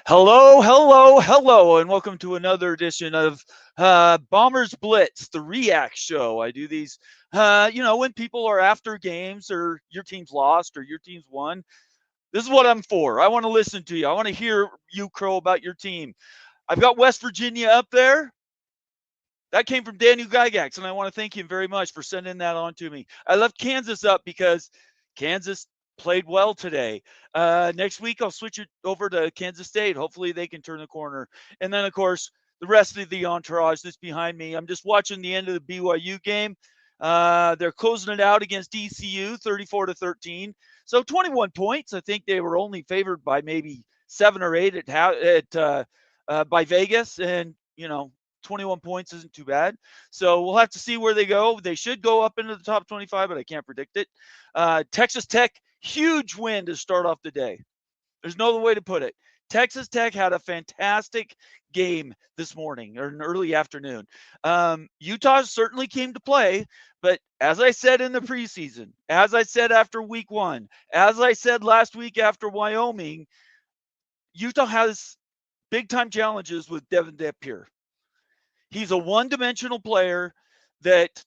Hello, hello, hello, and welcome to another edition of Bombers Blitz, the REAX show. I do these, when people are after games or your team's lost or your team's won. This is what I'm for. I want to listen to you. I want to hear you crow about your team. I've got West Virginia up there. That came from Daniel Gygax, and I want to thank him very much for sending that on to me. I left Kansas up because Kansas played well today. Next week, I'll switch it over to Kansas State. Hopefully, they can turn the corner. And then, of course, the rest of the entourage that's behind me. I'm just watching the end of the BYU game. They're closing it out against ECU, 34-13. So 21 points. I think they were only favored by maybe 7 or 8 by Vegas, and 21 points isn't too bad. So we'll have to see where they go. They should go up into the top 25, but I can't predict it. Texas Tech, huge win to start off the day. There's no other way to put it. Texas Tech had a fantastic game this morning or an early afternoon. Utah certainly came to play, but as I said in the preseason, as I said after week 1, as I said last week after Wyoming, Utah has big-time challenges with Devin Depier. He's a one-dimensional player that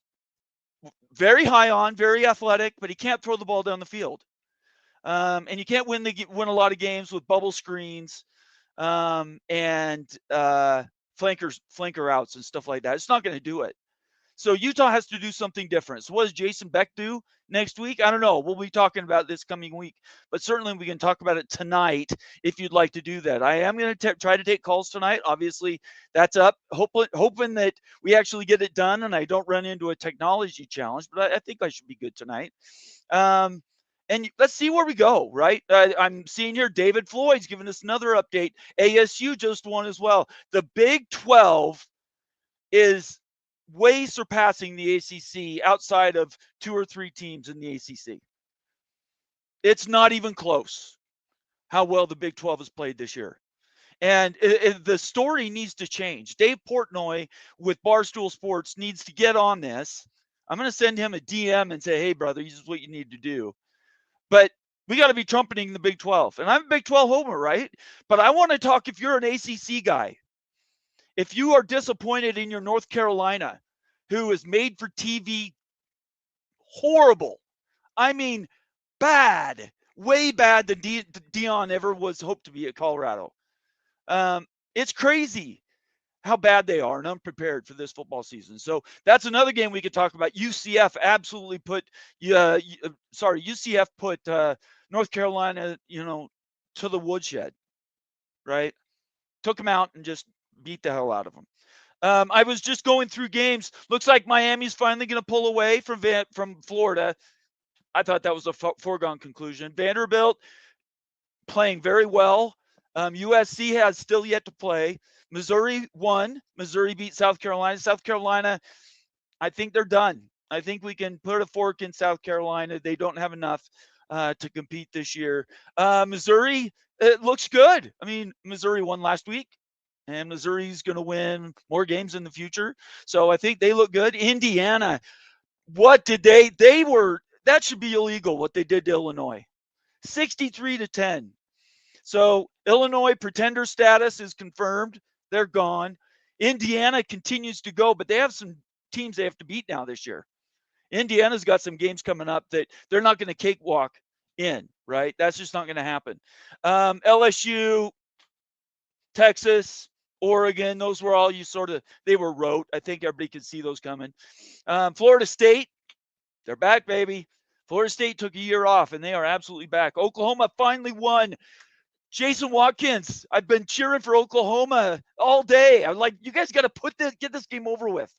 very high on, very athletic, but he can't throw the ball down the field. And you can't win a lot of games with bubble screens and flanker outs and stuff like that. It's not going to do it. So Utah has to do something different. So what does Jason Beck do next week? I don't know. We'll be talking about this coming week, but certainly we can talk about it tonight if you'd like to do that. I am going to try to take calls tonight. Obviously, that's up. Hoping that we actually get it done and I don't run into a technology challenge, but I think I should be good tonight. And let's see where we go, right? I'm seeing here David Floyd's giving us another update. ASU just won as well. The Big 12 is way surpassing the ACC outside of 2 or 3 teams in the ACC. It's not even close how well the Big 12 has played this year. And the story needs to change. Dave Portnoy with Barstool Sports needs to get on this. I'm going to send him a DM and say, hey, brother, this is what you need to do. But we got to be trumpeting the Big 12. And I'm a Big 12 homer, right? But I want to talk if you're an ACC guy. If you are disappointed in your North Carolina, who is made for TV horrible, I mean bad, way bad than Dion ever was hoped to be at Colorado. It's crazy how bad they are and unprepared for this football season. So that's another game we could talk about. UCF absolutely UCF put North Carolina, to the woodshed, right? Took them out and just beat the hell out of them. I was just going through games. Looks like Miami's finally going to pull away from Florida. I thought that was a foregone conclusion. Vanderbilt playing very well. USC has still yet to play. Missouri won. Missouri beat South Carolina. South Carolina, I think they're done. I think we can put a fork in South Carolina. They don't have enough to compete this year. Missouri, it looks good. I mean, Missouri won last week. And Missouri's going to win more games in the future. So I think they look good. Indiana, what did that should be illegal what they did to Illinois. 63-10. So Illinois pretender status is confirmed. They're gone. Indiana continues to go, but they have some teams they have to beat now this year. Indiana's got some games coming up that they're not going to cakewalk in, right? That's just not going to happen. LSU, Texas, Oregon, those were all they were rote. I think everybody could see those coming. Florida State, they're back, baby. Florida State took a year off, and they are absolutely back. Oklahoma finally won. Jason Watkins, I've been cheering for Oklahoma all day. I'm like, you guys got to get this game over with.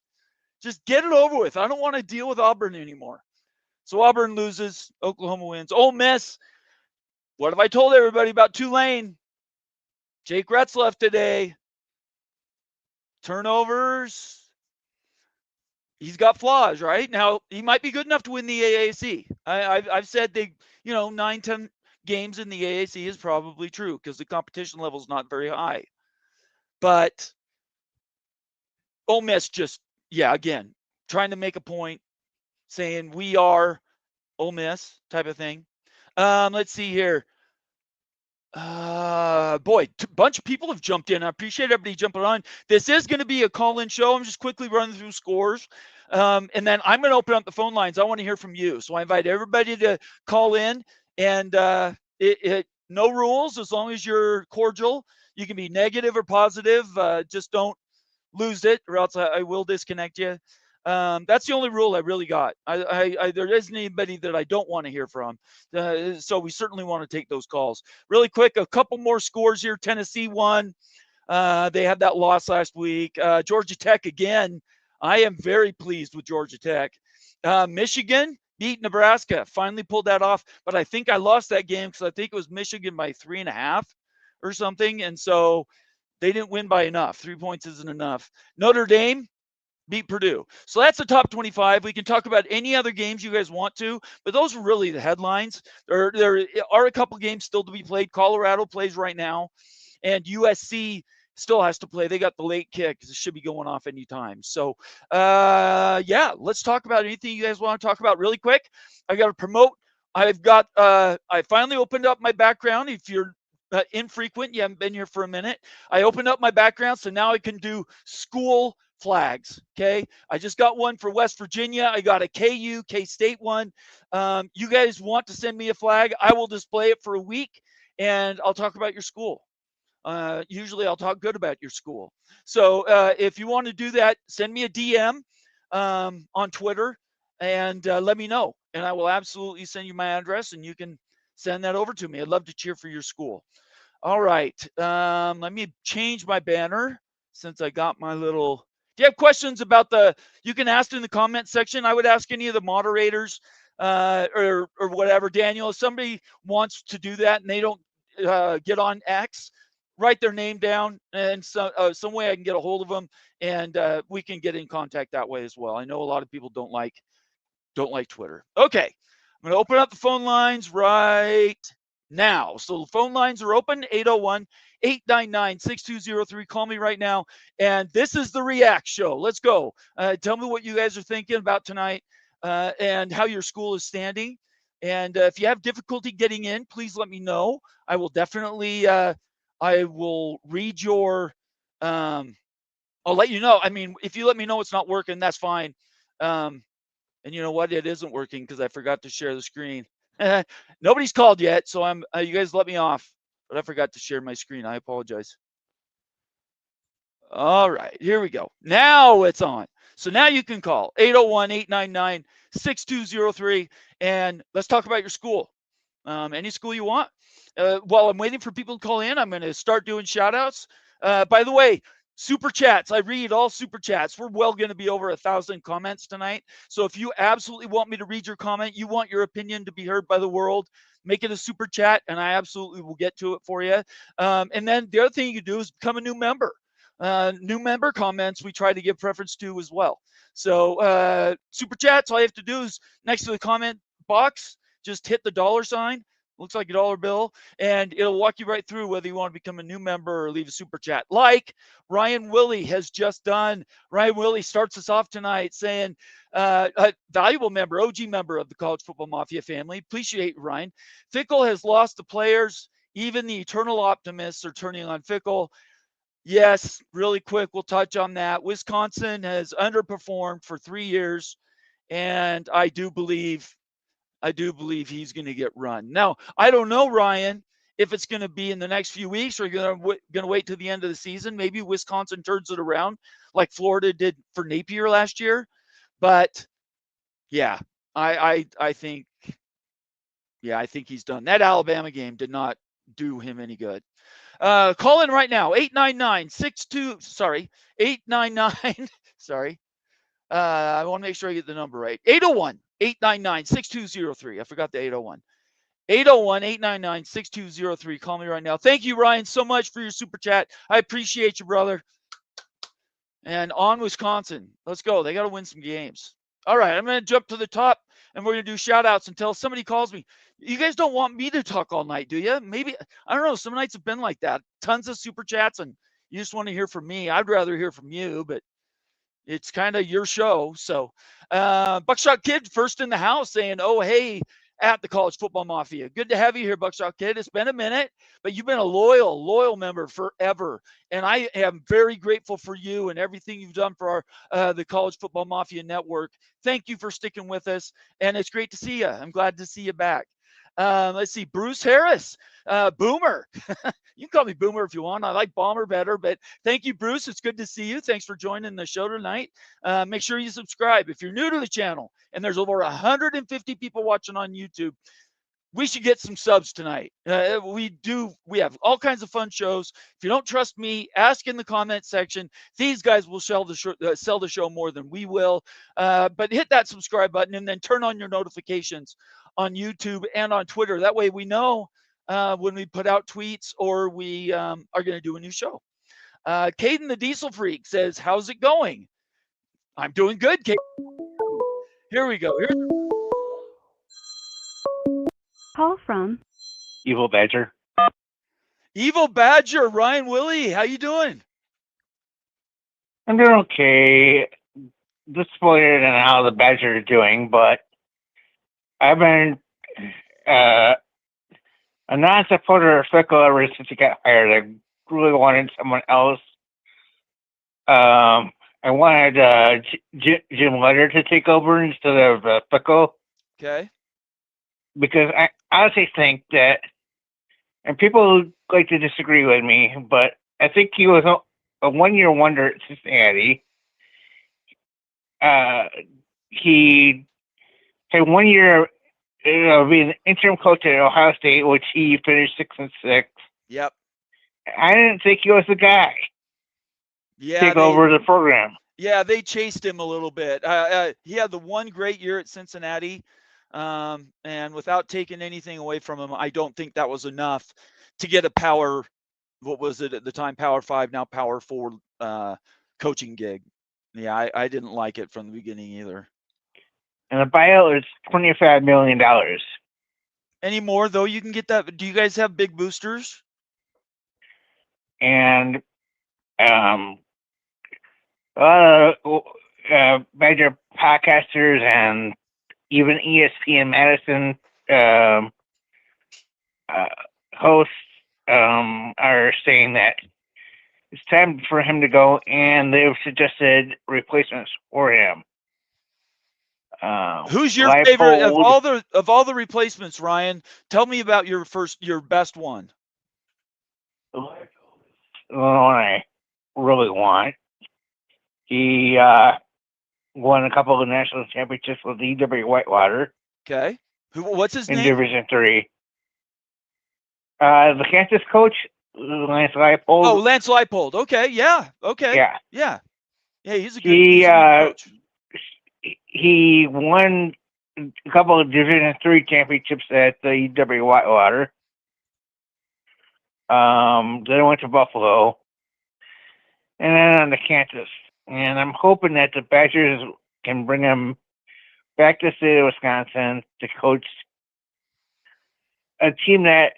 Just get it over with. I don't want to deal with Auburn anymore. So Auburn loses, Oklahoma wins. Ole Miss, what have I told everybody about Tulane? Jake Retzlaff today. Turnovers. He's got flaws, right? Now, he might be good enough to win the AAC. I've said 9-10 games in the AAC is probably true because the competition level is not very high. But Ole Miss again, trying to make a point, saying we are Ole Miss type of thing. Let's see here. boy, bunch of people have jumped in. I appreciate everybody jumping on. This is going to be a call-in show. I'm just quickly running through scores. And then I'm going to open up the phone lines. I want to hear from you. So I invite everybody to call in. And no rules as long as you're cordial. You can be negative or positive. Just don't lose it, or else I will disconnect you. That's the only rule I really got. There isn't anybody that I don't want to hear from. So we certainly want to take those calls. Really quick, a couple more scores here. Tennessee won. They had that loss last week. Georgia Tech again. I am very pleased with Georgia Tech. Michigan beat Nebraska. Finally pulled that off. But I think I lost that game because I think it was Michigan by 3.5 or something. And so they didn't win by enough. 3 points isn't enough. Notre Dame beat Purdue. So that's the top 25. We can talk about any other games you guys want to, but those are really the headlines. There are a couple games still to be played. Colorado plays right now, and USC still has to play. They got the late kick. It should be going off anytime. So, yeah, let's talk about anything you guys want to talk about really quick. I got to promote. I finally opened up my background. If you're infrequent, you haven't been here for a minute, I opened up my background, so now I can do school flags. Okay, I just got one for West Virginia. I got a K-State one. You guys want to send me a flag, I will display it for a week and I'll talk about your school. Usually I'll talk good about your school. So if you want to do that, send me a DM on Twitter and let me know, and I will absolutely send you my address and you can send that over to me. I'd love to cheer for your school. All right. Let me change my banner since I got my little. Do you have questions about you can ask in the comment section. I would ask any of the moderators or whatever. Daniel, if somebody wants to do that and they don't get on X, write their name down and some way I can get a hold of them and we can get in contact that way as well. I know a lot of people don't like Twitter. Okay. I'm going to open up the phone lines right now. So the phone lines are open, 801-899-6203. Call me right now. And this is the REAX show. Let's go. Tell me what you guys are thinking about tonight and how your school is standing. And if you have difficulty getting in, please let me know. I will definitely, I will read your, I'll let you know. I mean, if you let me know it's not working, that's fine. And you know what? It isn't working because I forgot to share the screen. Nobody's called yet, so you guys let me off, but I forgot to share my screen. I apologize. All right, here we go. Now it's on. So now you can call 801-899-6203 and let's talk about your school. Any school you want. While I'm waiting for people to call in, I'm going to start doing shout outs. By the way, super chats. I read all super chats. We're well going to be over 1,000 comments tonight. So if you absolutely want me to read your comment, you want your opinion to be heard by the world, make it a super chat and I absolutely will get to it for you. And then the other thing you can do is become a new member. New member comments we try to give preference to as well. So super chats, all you have to do is next to the comment box, just hit the $sign. Looks like a dollar bill, and it'll walk you right through whether you want to become a new member or leave a super chat like Ryan Willie has just done. Ryan Willie starts us off tonight saying, a valuable member, OG member of the College Football Mafia family. Appreciate you, Ryan. Fickle has lost the players. Even the eternal optimists are turning on Fickle. Yes, really quick, we'll touch on that. Wisconsin has underperformed for 3 years, and I do believe he's going to get run. Now, I don't know, Ryan, if it's going to be in the next few weeks or you're going to wait to the end of the season. Maybe Wisconsin turns it around like Florida did for Napier last year. But, yeah, I think he's done. That Alabama game did not do him any good. Call in right now, 899. Sorry. I want to make sure I get the number right. 801-899-6203. I forgot the 801. 801-899-6203. Call me right now. Thank you, Ryan, so much for your super chat. I appreciate you, brother. And on Wisconsin. Let's go. They got to win some games. All right, I'm going to jump to the top, and we're going to do shout-outs until somebody calls me. You guys don't want me to talk all night, do you? Maybe, I don't know, some nights have been like that. Tons of super chats, and you just want to hear from me. I'd rather hear from you, but it's kind of your show. So Buckshot Kid first in the house saying, oh, hey, at the College Football Mafia. Good to have you here, Buckshot Kid. It's been a minute, but you've been a loyal member forever. And I am very grateful for you and everything you've done for the College Football Mafia Network. Thank you for sticking with us. And it's great to see you. I'm glad to see you back. Let's see, Bruce Harris, Boomer. You can call me Boomer if you want. I like Bomber better, but thank you, Bruce. It's good to see you. Thanks for joining the show tonight. Make sure you subscribe. If you're new to the channel, and there's over 150 people watching on YouTube, we should get some subs tonight. We have all kinds of fun shows. If you don't trust me, ask in the comment section. These guys will sell the show more than we will. But hit that subscribe button and then turn on your notifications on YouTube and on Twitter. That way we know when we put out tweets or we are going to do a new show. Caden the Diesel Freak says, how's it going? I'm doing good, Caden. Here we go. Call from Evil Badger. Evil Badger, Ryan Willie, how you doing? I'm doing okay. Disappointed in how the Badger are doing, but I've been a non-supporter of Fickle ever since he got hired. I really wanted someone else. I wanted Jim Letter to take over instead of Fickle. Okay. Because I honestly think that, and people like to disagree with me, but I think he was a one-year wonder at Cincinnati. He had 1 year being an interim coach at Ohio State, which he finished 6-6. Yep. I didn't think he was the guy to take over the program. Yeah, they chased him a little bit. He had the one great year at Cincinnati. And without taking anything away from him, I don't think that was enough to get a power, what was it at the time, Power 5, now Power 4 coaching gig. Yeah, I didn't like it from the beginning either. And the buyout is $25 million. Any more, though? You can get that. Do you guys have big boosters? And a lot of major podcasters and even ESPN Madison hosts are saying that it's time for him to go, and they've suggested replacements for him. Who's your favorite of all the replacements, Ryan? Tell me about your best one. The one I really want. He won a couple of national championships with EW Whitewater. Okay. What's his name? In Division III. The Kansas coach, Lance Leipold. Oh, Lance Leipold. Okay. Yeah. Okay. Yeah. He's a good coach. He won a couple of Division III championships at the EW Whitewater. Then went to Buffalo. And then on to Kansas. And I'm hoping that the Badgers can bring him back to the state of Wisconsin to coach a team that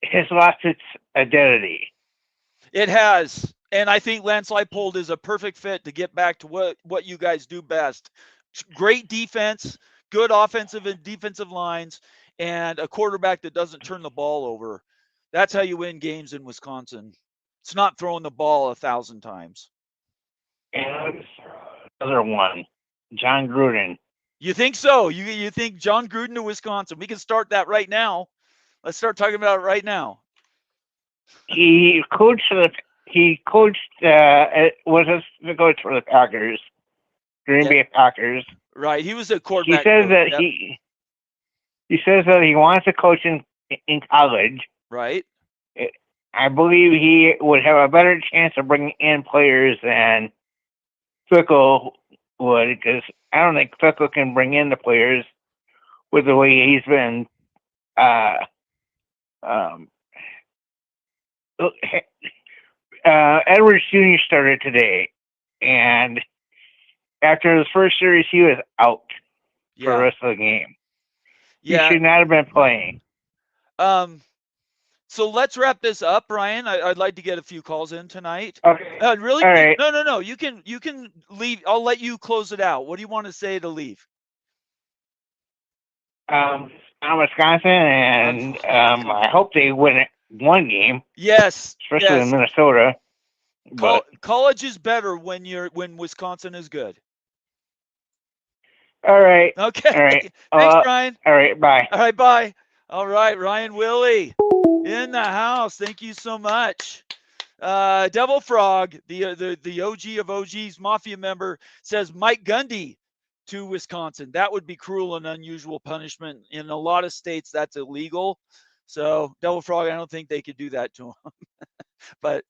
has lost its identity. It has. And I think Lance Leipold is a perfect fit to get back to what you guys do best. Great defense, good offensive and defensive lines, and a quarterback that doesn't turn the ball over. That's how you win games in Wisconsin. It's not throwing the ball 1,000 times. And another one, John Gruden. You think so? You think John Gruden to Wisconsin? We can start that right now. Let's start talking about it right now. He coached was the coach for the Packers, Green Bay Packers. Right, he was a quarterback. He says that he says that he wants to coach in college. Right. I believe he would have a better chance of bringing in players than Fickle would, because I don't think Fickle can bring in the players with the way he's been. Edwards Jr. started today, and after his first series, he was out for the rest of the game. He should not have been playing. So let's wrap this up, Ryan. I'd like to get a few calls in tonight. Okay. Really? All right. No. You can leave. I'll let you close it out. What do you want to say to leave? on Wisconsin, and I hope they win one game, Yes, especially in yes. Minnesota. But College is better when Wisconsin is good. all right, Okay. all right, Thanks, Ryan. all right, bye. All right, bye. All right, Ryan Willie in the house. Thank you so much. Devil Frog, the OG of OGs, mafia member, says Mike Gundy to Wisconsin. That would be cruel and unusual punishment. In a lot of states, that's illegal. So, Devil Frog, I don't think they could do that to him, but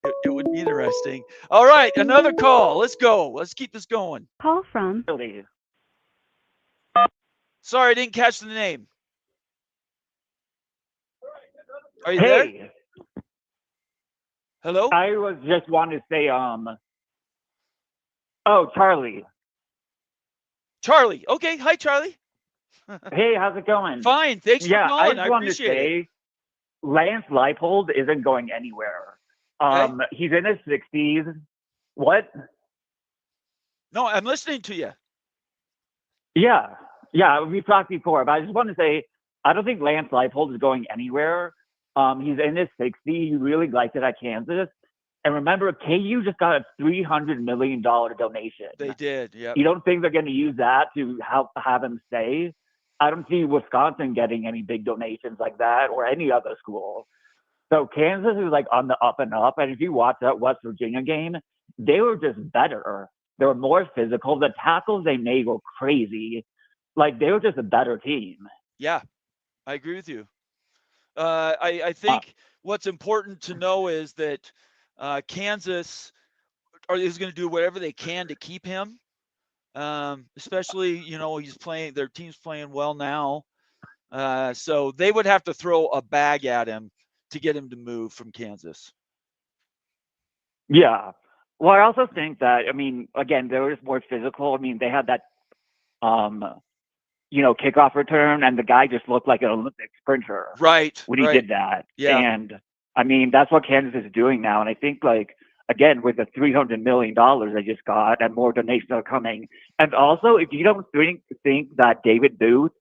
it would be interesting. All right, another call. Let's go. Let's keep this going. Call from Sorry, I didn't catch the name. Are you there? Hey, Hello? I was just wanting to say, oh, Charlie. Charlie. Okay. Hi, Charlie. Hey, how's it going? Fine. Thanks for Yeah, I calling. just I wanted to appreciate it. say, Lance Leipold isn't going anywhere. Okay. He's in his 60s. What? No, I'm listening to you. Yeah, we've talked before, but I just want to say, I don't think Lance Leipold is going anywhere. He's in his 60s. He really liked it at Kansas. And remember, KU just got a $300 million donation. They did. Yeah. You don't think they're going to use that to have him stay? I don't see Wisconsin getting any big donations like that or any other school. So Kansas is like on the up and up. And if you watch that West Virginia game, they were just better. They were more physical. The tackles they made were crazy. Like they were just a better team. Yeah, I agree with you. I think what's important to know is that Kansas is going to do whatever they can to keep him. Especially, he's playing. Their team's playing well now, so they would have to throw a bag at him to get him to move from Kansas. Yeah. Well, I also think that, I mean, again, they were just more physical. I mean, they had that, kickoff return, and the guy just looked like an Olympic sprinter Right. when he did that. Yeah. And I mean, that's what Kansas is doing now. And I think, like, again, with the $300 million they just got and more donations are coming. And also, if you don't think that David Booth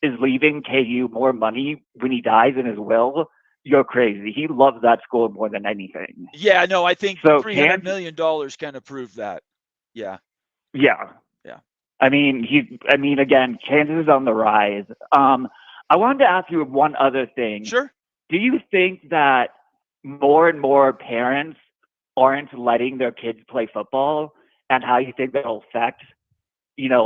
is leaving KU more money when he dies in his will, you're crazy. He loves that school more than anything. Yeah, no, I think So $300 million kind of proved that. Yeah. Yeah. Yeah. I mean, again, Kansas is on the rise. I wanted to ask you one other thing. Sure. Do you think that more and more parents aren't letting their kids play football, and how you think that'll affect,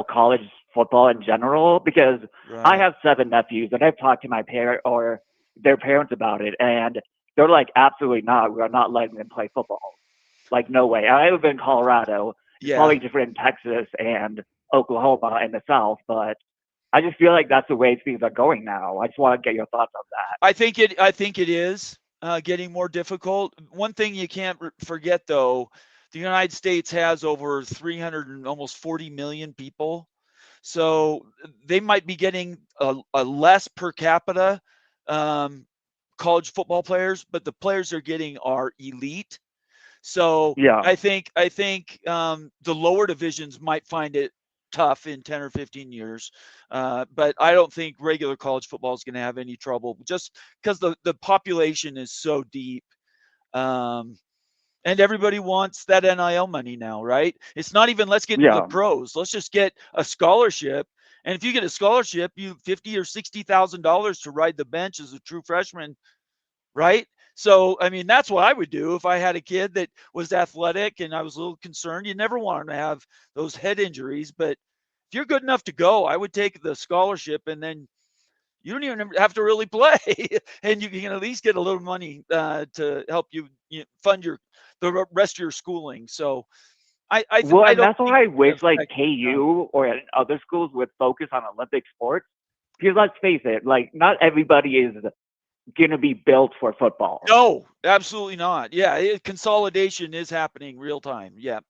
college football in general? Because I have 7 nephews, and I've talked to my parent or their parents about it, and they're like, absolutely not. We're not letting them play football. Like, no way. I live in Colorado. It's probably different in Texas and Oklahoma in the South, but I just feel like that's the way things are going now. I just want to get your thoughts on that. I think it is getting more difficult. One thing you can't forget, though, the United States has over 300 and almost 40 million people, so they might be getting a less per capita college football players, but the players they're getting are elite. So Yeah. I think the lower divisions might find it tough in 10 or 15 years. But I don't think regular college football is going to have any trouble just because the population is so deep. And everybody wants that NIL money now, right? It's not even let's get to the pros. Let's just get a scholarship. And if you get a scholarship, you $50,000 or $60,000 to ride the bench as a true freshman, right? So, I mean, that's what I would do if I had a kid that was athletic and I was a little concerned. You never want them to have those head injuries, but if you're good enough to go, I would take the scholarship, and then you don't even have to really play, and you can at least get a little money to help you, fund the rest of your schooling. So, that's why I wish like KU or other schools would focus on Olympic sports. Because let's face it, like not everybody is going to be built for football. No, absolutely not. Yeah, consolidation is happening real time. Yeah.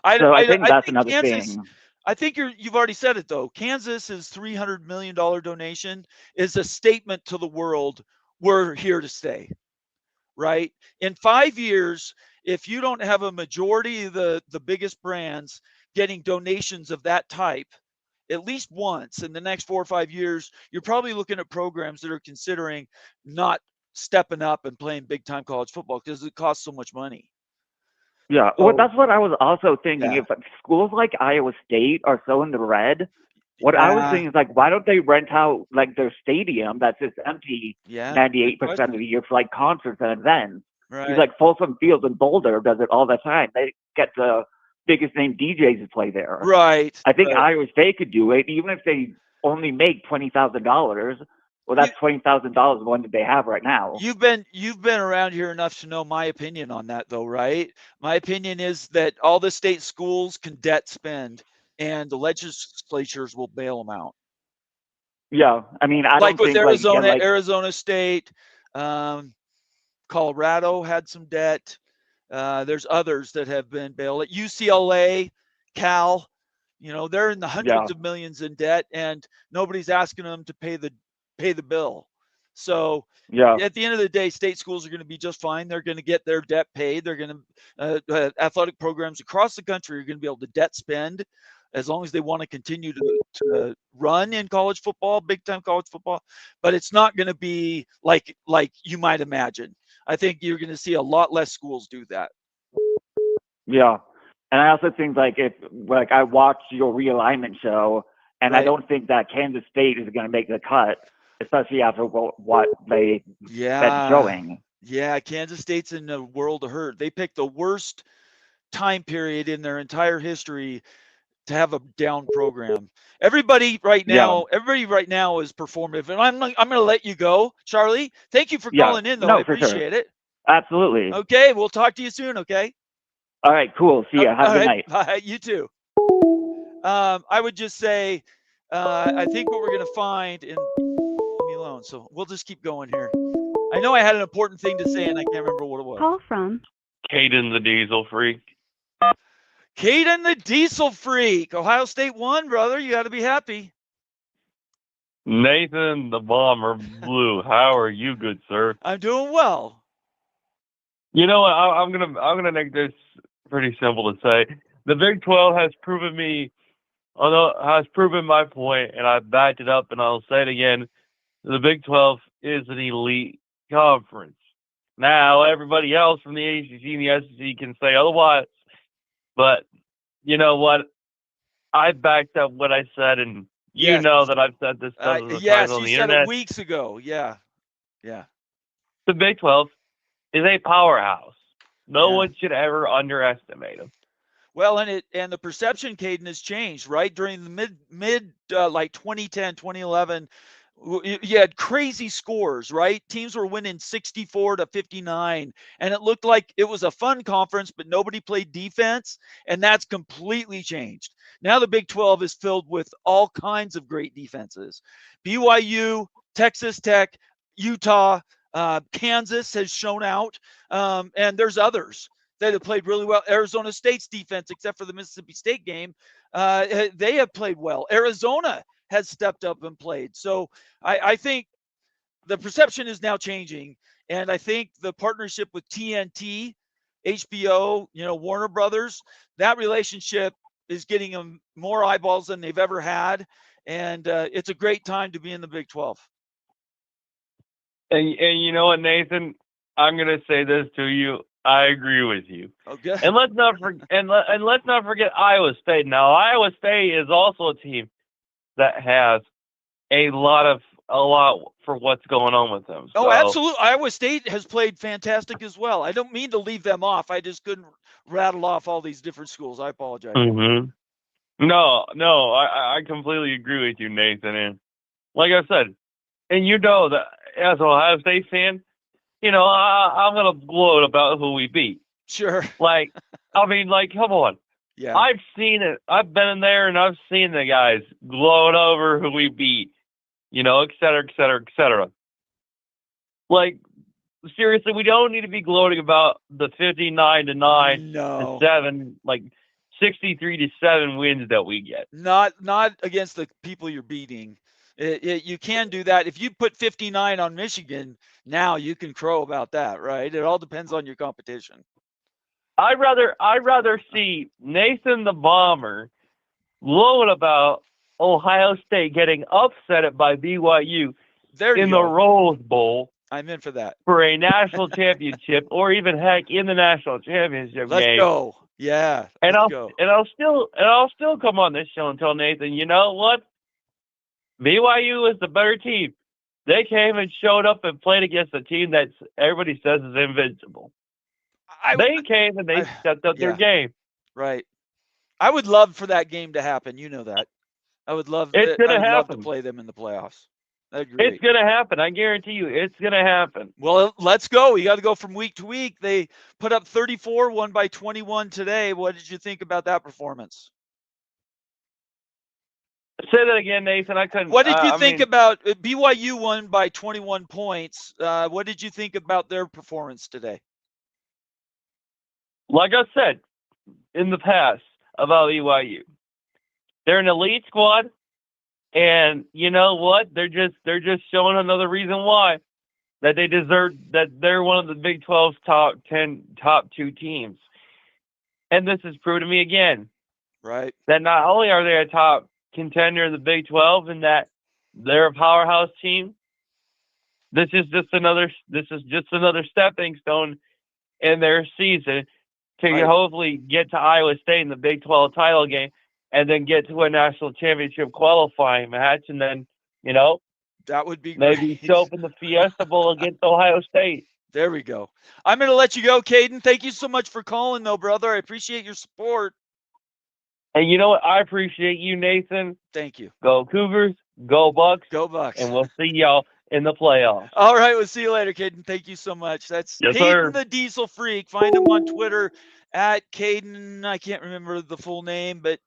I think that's another Kansas, thing. I think you've already said it though. Kansas's $300 million donation is a statement to the world: we're here to stay. Right? In 5 years, if you don't have a majority of the biggest brands getting donations of that type, at least once in the next 4 or 5 years, you're probably looking at programs that are considering not stepping up and playing big time college football because it costs so much money. Yeah, well, that's what I was also thinking. Yeah. If schools like Iowa State are so in the red, what I was thinking is like, why don't they rent out like their stadium that's just empty 98% of the year for like concerts and events? Right. He's like Folsom Field in Boulder does it all the time. They get the biggest name DJs to play there. Right. I think Iowa State could do it, even if they only make $20,000. Well, that's $20,000 more than they have right now. You've been around here enough to know my opinion on that, though, right? My opinion is that all the state schools can debt spend, and the legislatures will bail them out. Yeah, I mean, I like don't with think Arizona, Arizona State, Colorado had some debt. There's others that have been bailed. At UCLA, Cal, they're in the hundreds of millions in debt, and nobody's asking them to pay the bill. So at the end of the day, state schools are going to be just fine. They're going to get their debt paid. They're going to athletic programs across the country are going to be able to debt spend as long as they want to continue to run in college football, big time college football. But it's not going to be like you might imagine. I think you're going to see a lot less schools do that. Yeah. And I also think I watched your realignment show, and I don't think that Kansas State is going to make the cut, especially after what they've been showing. Yeah, Kansas State's in a world of hurt. They picked the worst time period in their entire history to have a down program. Everybody right now is performative, and I'm going to let you go, Charlie. Thank you for calling in, though. I appreciate it. Absolutely. Okay, we'll talk to you soon. Okay. All right, cool. See ya. Have a good night. Bye. You too. I would just say, I think what we're going to find leave me alone. So we'll just keep going here. I know I had an important thing to say, and I can't remember what it was. Call from Caden the Diesel Freak. Caden the Diesel Freak. Ohio State won, brother. You got to be happy. Nathan the Bomber Blue. How are you, good sir? I'm doing well. You know what? I'm gonna make this pretty simple to say. The Big 12 has proven my point, and I backed it up, and I'll say it again. The Big 12 is an elite conference. Now, everybody else from the ACC and the SEC can say otherwise, but you know what? I backed up what I said, and you know that I've said this stuff on the internet. You said it weeks ago. Yeah. The Big 12 is a powerhouse. No one should ever underestimate them. Well, and the perception, Caden, has changed, right? During the mid 2010, 2011, you had crazy scores, right? Teams were winning 64-59, and it looked like it was a fun conference, but nobody played defense, and that's completely changed. Now the Big 12 is filled with all kinds of great defenses. BYU, Texas Tech, Utah, Kansas has shown out, and there's others that have played really well. Arizona State's defense, except for the Mississippi State game, they have played well. Arizona has stepped up and played. So I think the perception is now changing, and I think the partnership with TNT, HBO, Warner Brothers, that relationship is getting them more eyeballs than they've ever had, and it's a great time to be in the Big 12. And you know what, Nathan? I'm gonna say this to you. I agree with you. Okay. And let's not forget Iowa State. Now, Iowa State is also a team that has a lot for what's going on with them. Oh, absolutely. Iowa State has played fantastic as well. I don't mean to leave them off. I just couldn't rattle off all these different schools. I apologize. Mm-hmm. No, I completely agree with you, Nathan. And like I said, and you know that as an Ohio State fan, I'm going to gloat about who we beat. Sure. Come on. Yeah. I've seen it. I've been in there, and I've seen the guys gloat over who we beat, et cetera, et cetera, et cetera. Seriously, we don't need to be gloating about the 59-9 to 7, 63-7 wins that we get. Not against the people you're beating. You can do that. If you put 59 on Michigan, now you can crow about that, right? It all depends on your competition. I'd rather see Nathan the Bomber gloat about Ohio State getting upset by BYU There you in the go. Rose Bowl I'm in for that. for a national championship, or even heck in the national championship Let's game. go. Yeah. And Let's go. I'll still come on this show and tell Nathan, you know what? BYU is the better team. They came and showed up and played against a team that everybody says is invincible. They came and they stepped up their game. Right. I would love for that game to happen. You know that. I would love. It's gonna I would love to happen. play them in the playoffs. That'd be great. It's gonna happen. I guarantee you, it's gonna happen. Well, let's go. We got to go from week to week. They put up 34, won by 21 today. What did you think about that performance? Say that again, Nathan. I couldn't. What did you think about BYU won by 21 points? What did you think about their performance today? Like I said in the past about BYU, they're an elite squad, and you know what? They're just showing another reason why that they deserve that they're one of the Big 12's top 10, top 2 teams. And this has proved to me again, right, that not only are they a top contender in the Big 12 and that they're a powerhouse team, this is just another stepping stone in their season to hopefully get to Iowa State in the Big 12 title game and then get to a national championship qualifying match, and then, you know, that would be maybe great. show up in the Fiesta Bowl against Ohio State. There we go. I'm going to let you go, Caden. Thank you so much for calling, though, brother. I appreciate your support. And you know what? I appreciate you, Nathan. Thank you. Go Cougars. Go Bucks. Go Bucks. And we'll see y'all in the playoffs. All right. We'll see you later, Caden. Thank you so much. That's yes, Caden sir. the Diesel Freak. Find him on Twitter at Caden. I can't remember the full name, but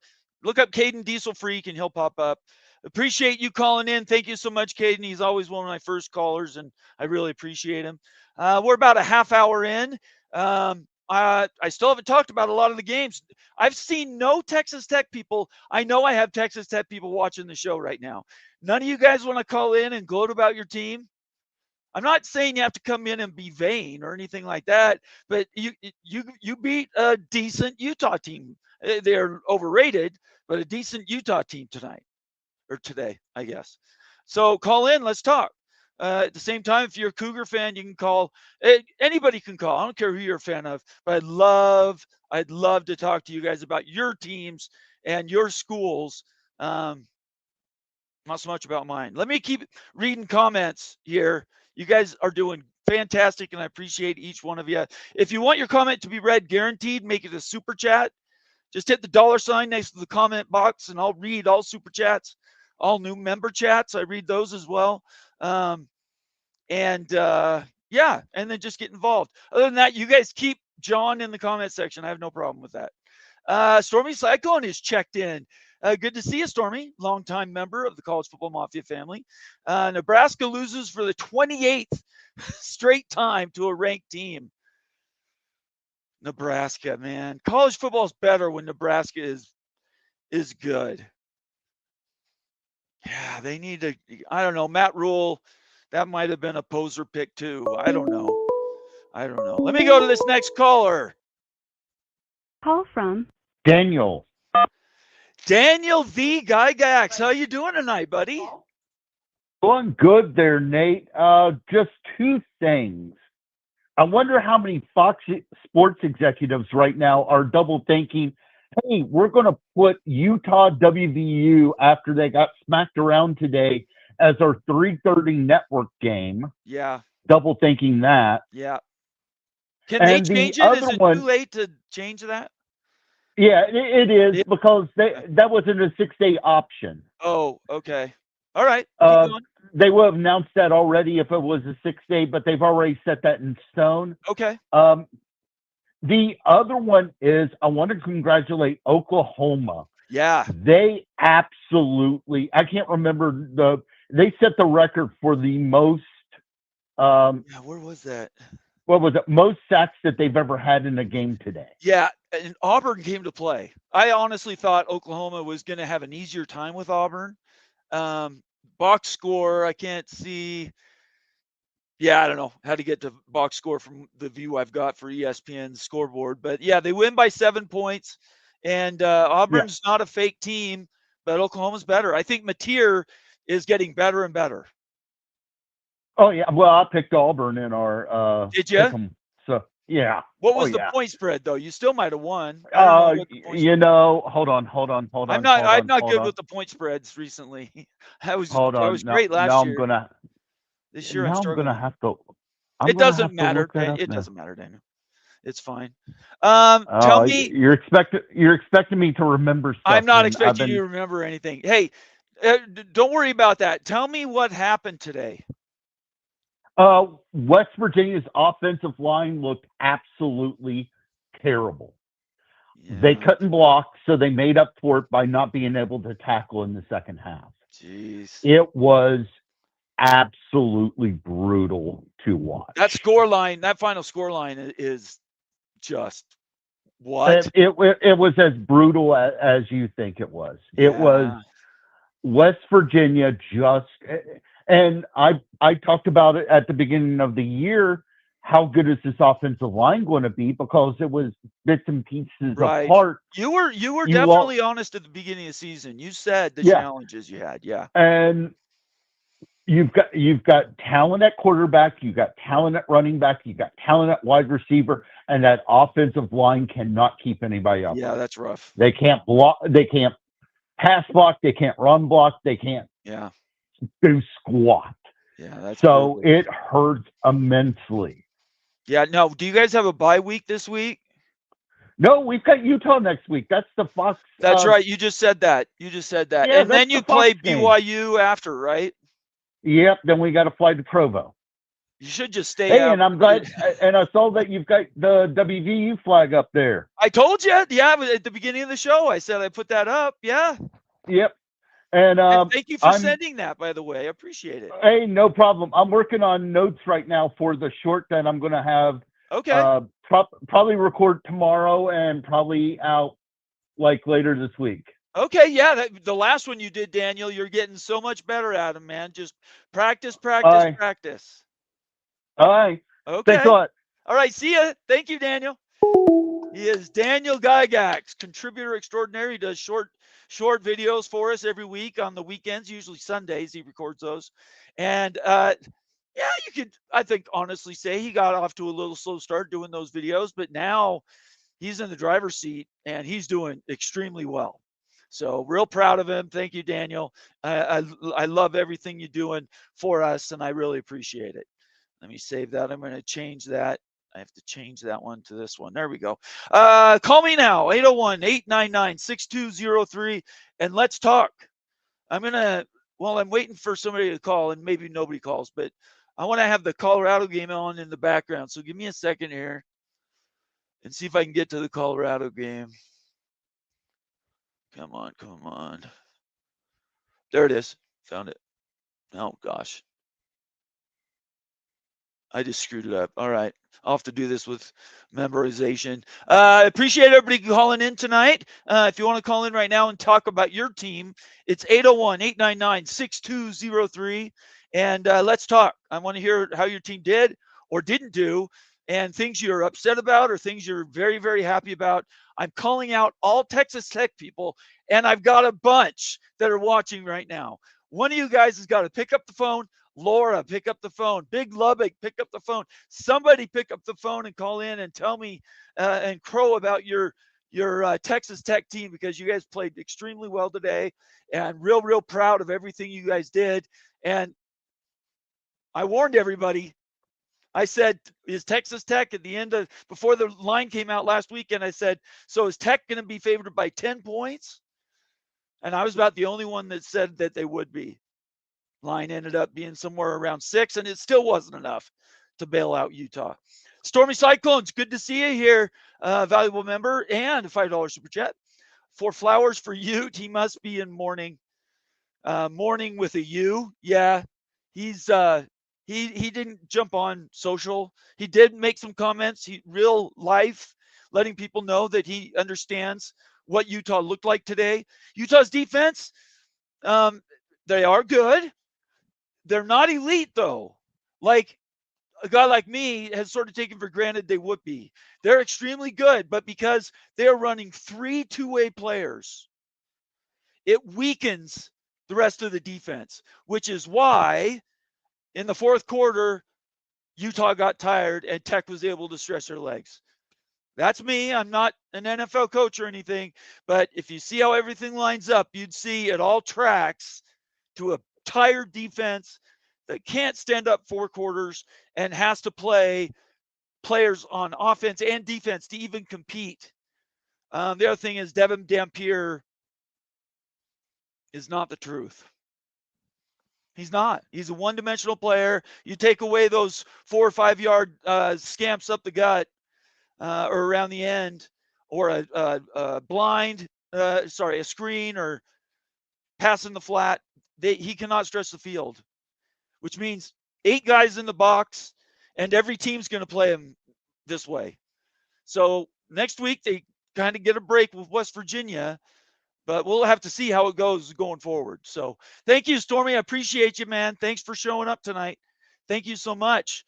look up Caden Diesel Freak and he'll pop up. Appreciate you calling in. Thank you so much, Caden. He's always one of my first callers, and I really appreciate him. We're about a half hour in. I still haven't talked about a lot of the games. I've seen no Texas Tech people. I know I have Texas Tech people watching the show right now. None of you guys want to call in and gloat about your team? I'm not saying you have to come in and be vain or anything like that, but you beat a decent Utah team. They're overrated, but a decent Utah team tonight or today, I guess. So call in. Let's talk. At the same time, if you're a Cougar fan, you can call. Anybody can call. I don't care who you're a fan of, but I'd love to talk to you guys about your teams and your schools. Not so much about mine. Let me keep reading comments here. You guys are doing fantastic, and I appreciate each one of you. If you want your comment to be read, guaranteed, make it a super chat. Just hit the $sign next to the comment box, and I'll read all super chats, all new member chats. I read those as well. Yeah, and then just get involved. Other than that, you guys keep John in the comment section. I have no problem with that. Stormy Cyclone is checked in. Good to see you, Stormy, longtime member of the College Football Mafia family. Nebraska loses for the 28th straight time to a ranked team. Nebraska, man. College football is better when Nebraska is good. Yeah, they need to. I don't know. Matt Rule, that might have been a poser pick too. I don't know. Let me go to this next caller. Call from Daniel. Daniel the Gygax. How you doing tonight, buddy? Doing good there, Nate. Just two things. I wonder how many Fox Sports executives right now are double thinking, hey, we're going to put Utah WVU after they got smacked around today as our 3:30 network game. Yeah. Double thinking that. Yeah. Can they change it? Is it too late to change that? Yeah, it is because that wasn't a 6-day option. Oh, okay. All right. They would have announced that already if it was a 6-day, but they've already set that in stone. Okay. The other one is I want to congratulate Oklahoma. Yeah. They absolutely, I can't remember they set the record for the most. Yeah, where was that? What was it? Most sacks that they've ever had in a game today. Yeah, and Auburn came to play. I honestly thought Oklahoma was going to have an easier time with Auburn. Box score, I can't see. Yeah, I don't know how to get to box score from the view I've got for ESPN scoreboard. But yeah, they win by 7 points. And Auburn's not a fake team, but Oklahoma's better. I think Mateer is getting better and better. Oh yeah, well I picked Auburn in our Did you? pick'em, so yeah. What Oh was the yeah. point spread though? You still might have won. I don't know what the point You spread. know, hold on. I'm not good with the point spreads recently. I was Now, great last year. I'm gonna This year I'm struggling. have to. I'm It gonna doesn't have to matter. look that up It now. doesn't matter, Daniel. It's fine. Tell me. You're expecting me to remember stuff. I'm not and expecting you to remember anything. Hey, don't worry about that. Tell me what happened today. West Virginia's offensive line looked absolutely terrible. Yeah. They couldn't block, so they made up for it by not being able to tackle in the second half. Jeez. It was absolutely brutal to watch. That final score line is just what? It was as brutal as you think it was. It was West Virginia just, and I talked about it at the beginning of the year. How good is this offensive line going to be? Because it was bits and pieces apart. You were definitely honest at the beginning of the season. You said the challenges you had, and you've got talent at quarterback, you've got talent at running back, you've got talent at wide receiver, and that offensive line cannot keep anybody up. Yeah, that's rough. They can't block, they can't pass block, they can't run block, they can't do squat. Yeah, that's so brutal. It hurts immensely. Yeah, no. Do you guys have a bye week this week? No, we've got Utah next week. That's the Fox. That's right. You just said that. Yeah, and then you play BYU after, right? Yep. Then we got to fly to Provo. You should just stay out. And I'm glad. And I saw that you've got the WVU flag up there. I told you. Yeah, at the beginning of the show, I said I put that up. Yeah. Yep. And thank you for sending that, by the way. I appreciate it. Hey, no problem. I'm working on notes right now for the short that I'm going to have. Okay. Probably record tomorrow and probably out like later this week. Okay, yeah. The last one you did, Daniel, you're getting so much better at them, man. Just practice. All right. Okay. Thanks a lot. All right. See ya. Thank you, Daniel. He is Daniel Gygax, contributor extraordinary. He does short videos for us every week on the weekends, usually Sundays. He records those. And you could, I think, honestly say he got off to a little slow start doing those videos, but now he's in the driver's seat and he's doing extremely well. So real proud of him. Thank you, Daniel. I love everything you're doing for us, and I really appreciate it. Let me save that. I'm going to change that. I have to change that one to this one. There we go. Call me now, 801-899-6203, and let's talk. I'm waiting for somebody to call, and maybe nobody calls, but I want to have the Colorado game on in the background. So give me a second here and see if I can get to the Colorado game. Come on. There it is. Found it. Oh, gosh. I just screwed it up. All right. I'll have to do this with memorization. Appreciate everybody calling in tonight. If you want to call in right now and talk about your team, it's 801-899-6203. And let's talk. I want to hear how your team did or didn't do and things you're upset about or things you're very, very happy about. I'm calling out all Texas Tech people, and I've got a bunch that are watching right now. One of you guys has got to pick up the phone. Laura, pick up the phone. Big Lubbock, pick up the phone. Somebody pick up the phone and call in and tell me and crow about your Texas Tech team, because you guys played extremely well today and real proud of everything you guys did. And I warned everybody. I said, is Texas Tech at the end of, before the line came out last weekend, I said, so is Tech going to be favored by 10 points? And I was about the only one that said that they would be. Line ended up being somewhere around 6, and it still wasn't enough to bail out Utah. Stormy Cyclones, good to see you here, valuable member, and a $5 super chat. 4 flowers for you. He must be in mourning. Mourning with a U. Yeah, he's he didn't jump on social. He did make some comments. Real life, letting people know that he understands what Utah looked like today. Utah's defense, they are good. They're not elite, though. Like a guy like me has sort of taken for granted they would be. They're extremely good, but because they are running 3 two-way players it weakens the rest of the defense, which is why in the fourth quarter, Utah got tired and Tech was able to stretch their legs. That's me. I'm not an NFL coach or anything, but if you see how everything lines up, you'd see it all tracks to a tired defense that can't stand up 4 quarters and has to play players on offense and defense to even compete. The other thing is Devin Dampier is not the truth. He's not. He's a one-dimensional player. You take away those 4 or 5 yard scamps up the gut or around the end, or a screen or pass in the flat. He cannot stretch the field, which means 8 guys in the box, and every team's going to play him this way. So next week they kind of get a break with West Virginia, but we'll have to see how it goes going forward. So thank you, Stormy. I appreciate you, man. Thanks for showing up tonight. Thank you so much.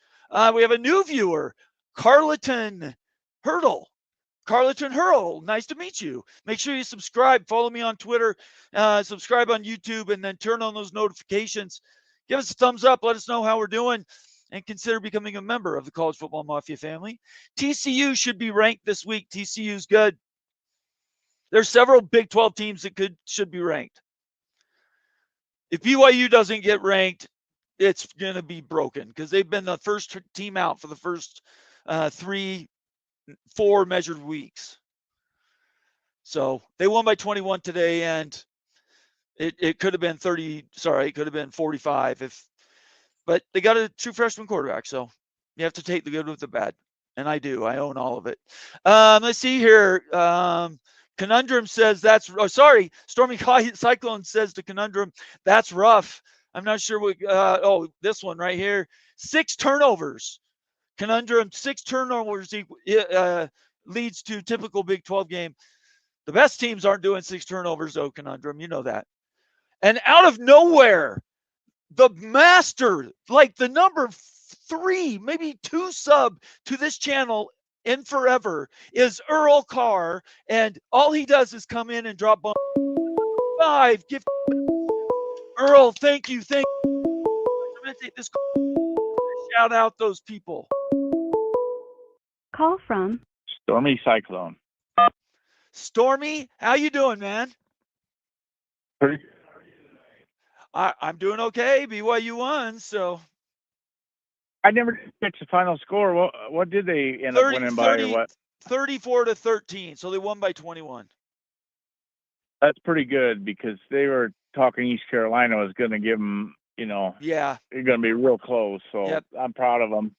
We have a new viewer, Carleton Hurdle. Carleton Hurl, nice to meet you. Make sure you subscribe. Follow me on Twitter. Subscribe on YouTube, and then turn on those notifications. Give us a thumbs up. Let us know how we're doing, and consider becoming a member of the College Football Mafia family. TCU should be ranked this week. TCU's good. There's several Big 12 teams that should be ranked. If BYU doesn't get ranked, it's going to be broken because they've been the first team out for the first 4 measured weeks. So they won by 21 today, and it could have been 30. Sorry, it could have been 45 but they got a true freshman quarterback. So you have to take the good with the bad. And I do. I own all of it. Let's see here. Conundrum says Stormy Cyclone says to Conundrum, that's rough. I'm not sure what, this one right here. 6 turnovers. Conundrum, 6 turnovers leads to typical Big 12 game. The best teams aren't doing 6 turnovers, though, Conundrum. You know that. And out of nowhere, the master, like the number 3, maybe 2 sub to this channel in forever, is Earl Carr, and all he does is come in and drop 5. Give Earl, thank you. I'm going to take this. Shout out those people. Call from Stormy Cyclone. Stormy, how you doing, man? Pretty. I'm doing okay. BYU won, so. I never did catch the final score. What did they end up winning by? What? 34-13. So they won by 21. That's pretty good because they were talking East Carolina was going to give them, Yeah, they're going to be real close. So Yep. I'm proud of them.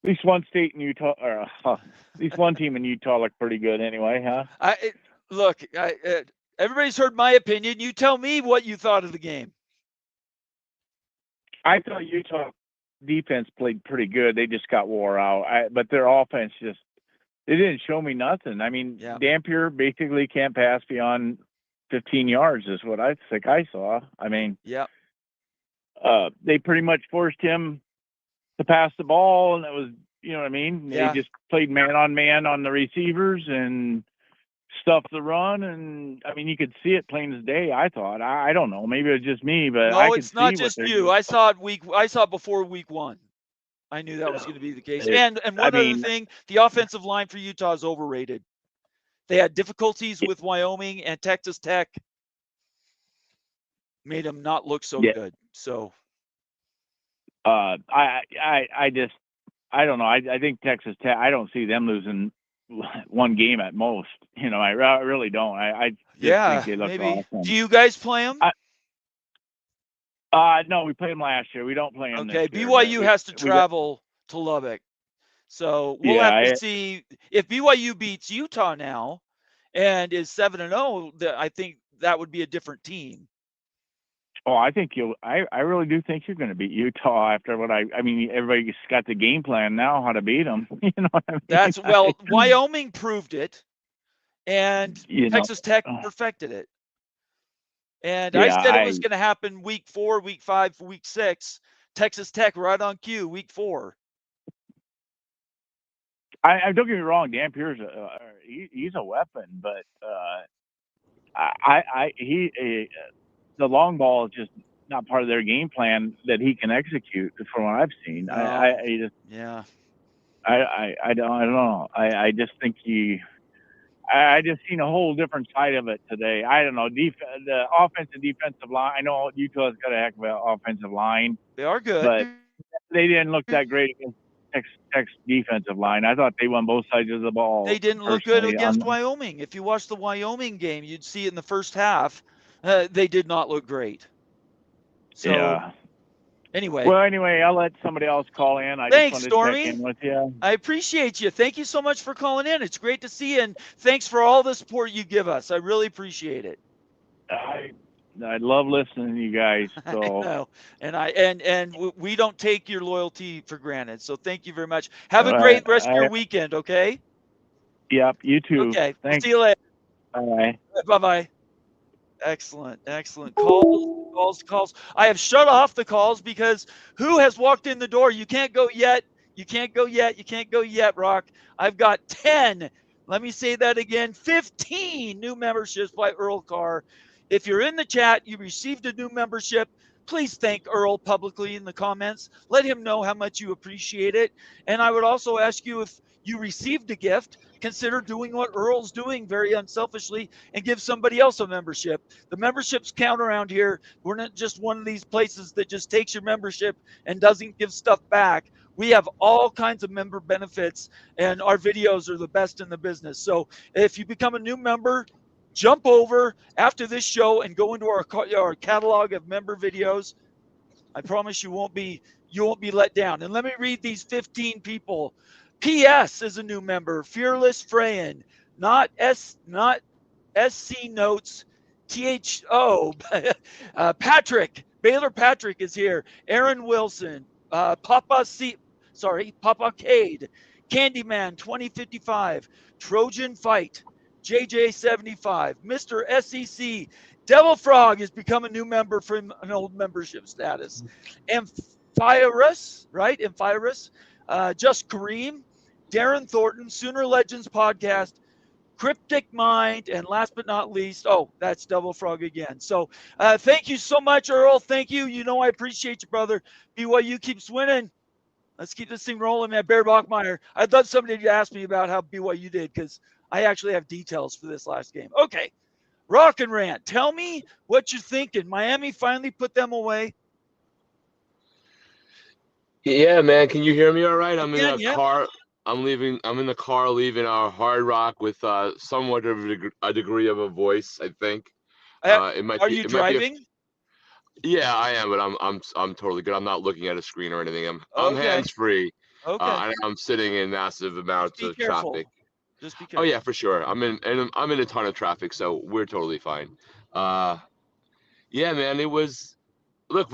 At least one state in Utah, or at least one team in Utah looked pretty good anyway, huh? Everybody's heard my opinion. You tell me what you thought of the game. I thought Utah defense played pretty good. They just got wore out. But their offense they didn't show me nothing. I mean, Yeah. Dampier basically can't pass beyond 15 yards is what I think I saw. I mean, Yeah. They pretty much forced him to pass the ball, and it was, you know what I mean? Yeah. They just played man on man on the receivers and stuffed the run, and I mean, you could see it plain as day. I thought. I don't know. Maybe it was just me, but No, I could it's not see just what you. I saw it before week 1. I knew that was going to be the case. And one other thing, the offensive line for Utah is overrated. They had difficulties with Wyoming and Texas Tech. Made them not look so good. So. I don't know. I think Texas Tech. I don't see them losing one game at most. I really don't. I just think they look maybe. awesome. Do you guys play them? No, we played them last year. We don't play them Okay, this year. BYU has to travel to Lubbock. So we'll have to see if BYU beats Utah now and is 7-0, I think that would be a different team. Oh, I think I really do think you're going to beat Utah after what I mean, everybody's got the game plan now how to beat them. You know what I mean? Wyoming proved it, and Texas Tech perfected it. And I said it was going to happen week 4, week 5, week 6. Texas Tech right on cue, week 4. I don't get me wrong, Dampier's he's a weapon, but the long ball is just not part of their game plan that he can execute. From what I've seen, No. Yeah. I don't know. I just think I just seen a whole different side of it today. I don't know. The offensive defensive line. I know Utah's got a heck of an offensive line, They are good. but they didn't look that great against Tech's defensive line. I thought they won both sides of the ball. They didn't look good against Wyoming. If you watch the Wyoming game, you'd see it in the first half. They did not look great. So, yeah. Anyway. Well, anyway, I'll let somebody else call in. Thanks, just wanted Stormy. to check in with you. I appreciate you. Thank you so much for calling in. It's great to see you, and thanks for all the support you give us. I really appreciate it. I love listening to you guys. So. I know. And we don't take your loyalty for granted. So thank you very much. Have a great rest of your weekend, okay? Yep, you too. Okay. Thanks. We'll see you later. Bye. Bye-bye. Excellent. Calls. I have shut off the calls because who has walked in the door? You can't go yet. You can't go yet, Rock. I've got 10. Let me say that again. 15 new memberships by Earl Carr. If you're in the chat, you received a new membership, please thank Earl publicly in the comments. Let him know how much you appreciate it. And I would also ask you, if you received a gift, consider doing what Earl's doing very unselfishly and give somebody else a membership. The memberships count around here. We're not just one of these places that just takes your membership and doesn't give stuff back. We have all kinds of member benefits, and our videos are the best in the business. So if you become a new member, jump over after this show and go into our catalog of member videos. I promise you won't be let down. And let me read these 15 people. PS is a new member. Fearless Freyan, not SC Notes. THO. Patrick. Baylor Patrick is here. Aaron Wilson. Papa Cade. Candyman 2055. Trojan Fight. JJ75. Mr. SEC. Devil Frog has become a new member from an old membership status. Amphirus, right? Amphirus. Just Kareem. Darren Thornton. Sooner Legends Podcast. Cryptic Mind, and last but not least, that's Devil Frog again. So thank you so much, Earl. Thank you. You know I appreciate you, brother. BYU keeps winning. Let's keep this thing rolling, man. Bear Bachmeyer. I'd love somebody to ask me about how BYU did, because I actually have details for this last game. Okay, Rock and Rant. Tell me what you're thinking. Miami finally put them away. Yeah, man. Can you hear me all right? I'm in Yeah. car. I'm in the car leaving our Hard Rock with somewhat of a degree of a voice, I think. Are you driving? Yeah, I am, but I'm totally good. I'm not looking at a screen or anything. I'm hands free. Okay. I'm sitting in massive amounts of traffic. Just be careful. Oh yeah, for sure. I'm in a ton of traffic, so we're totally fine. Yeah, man. It was. Look,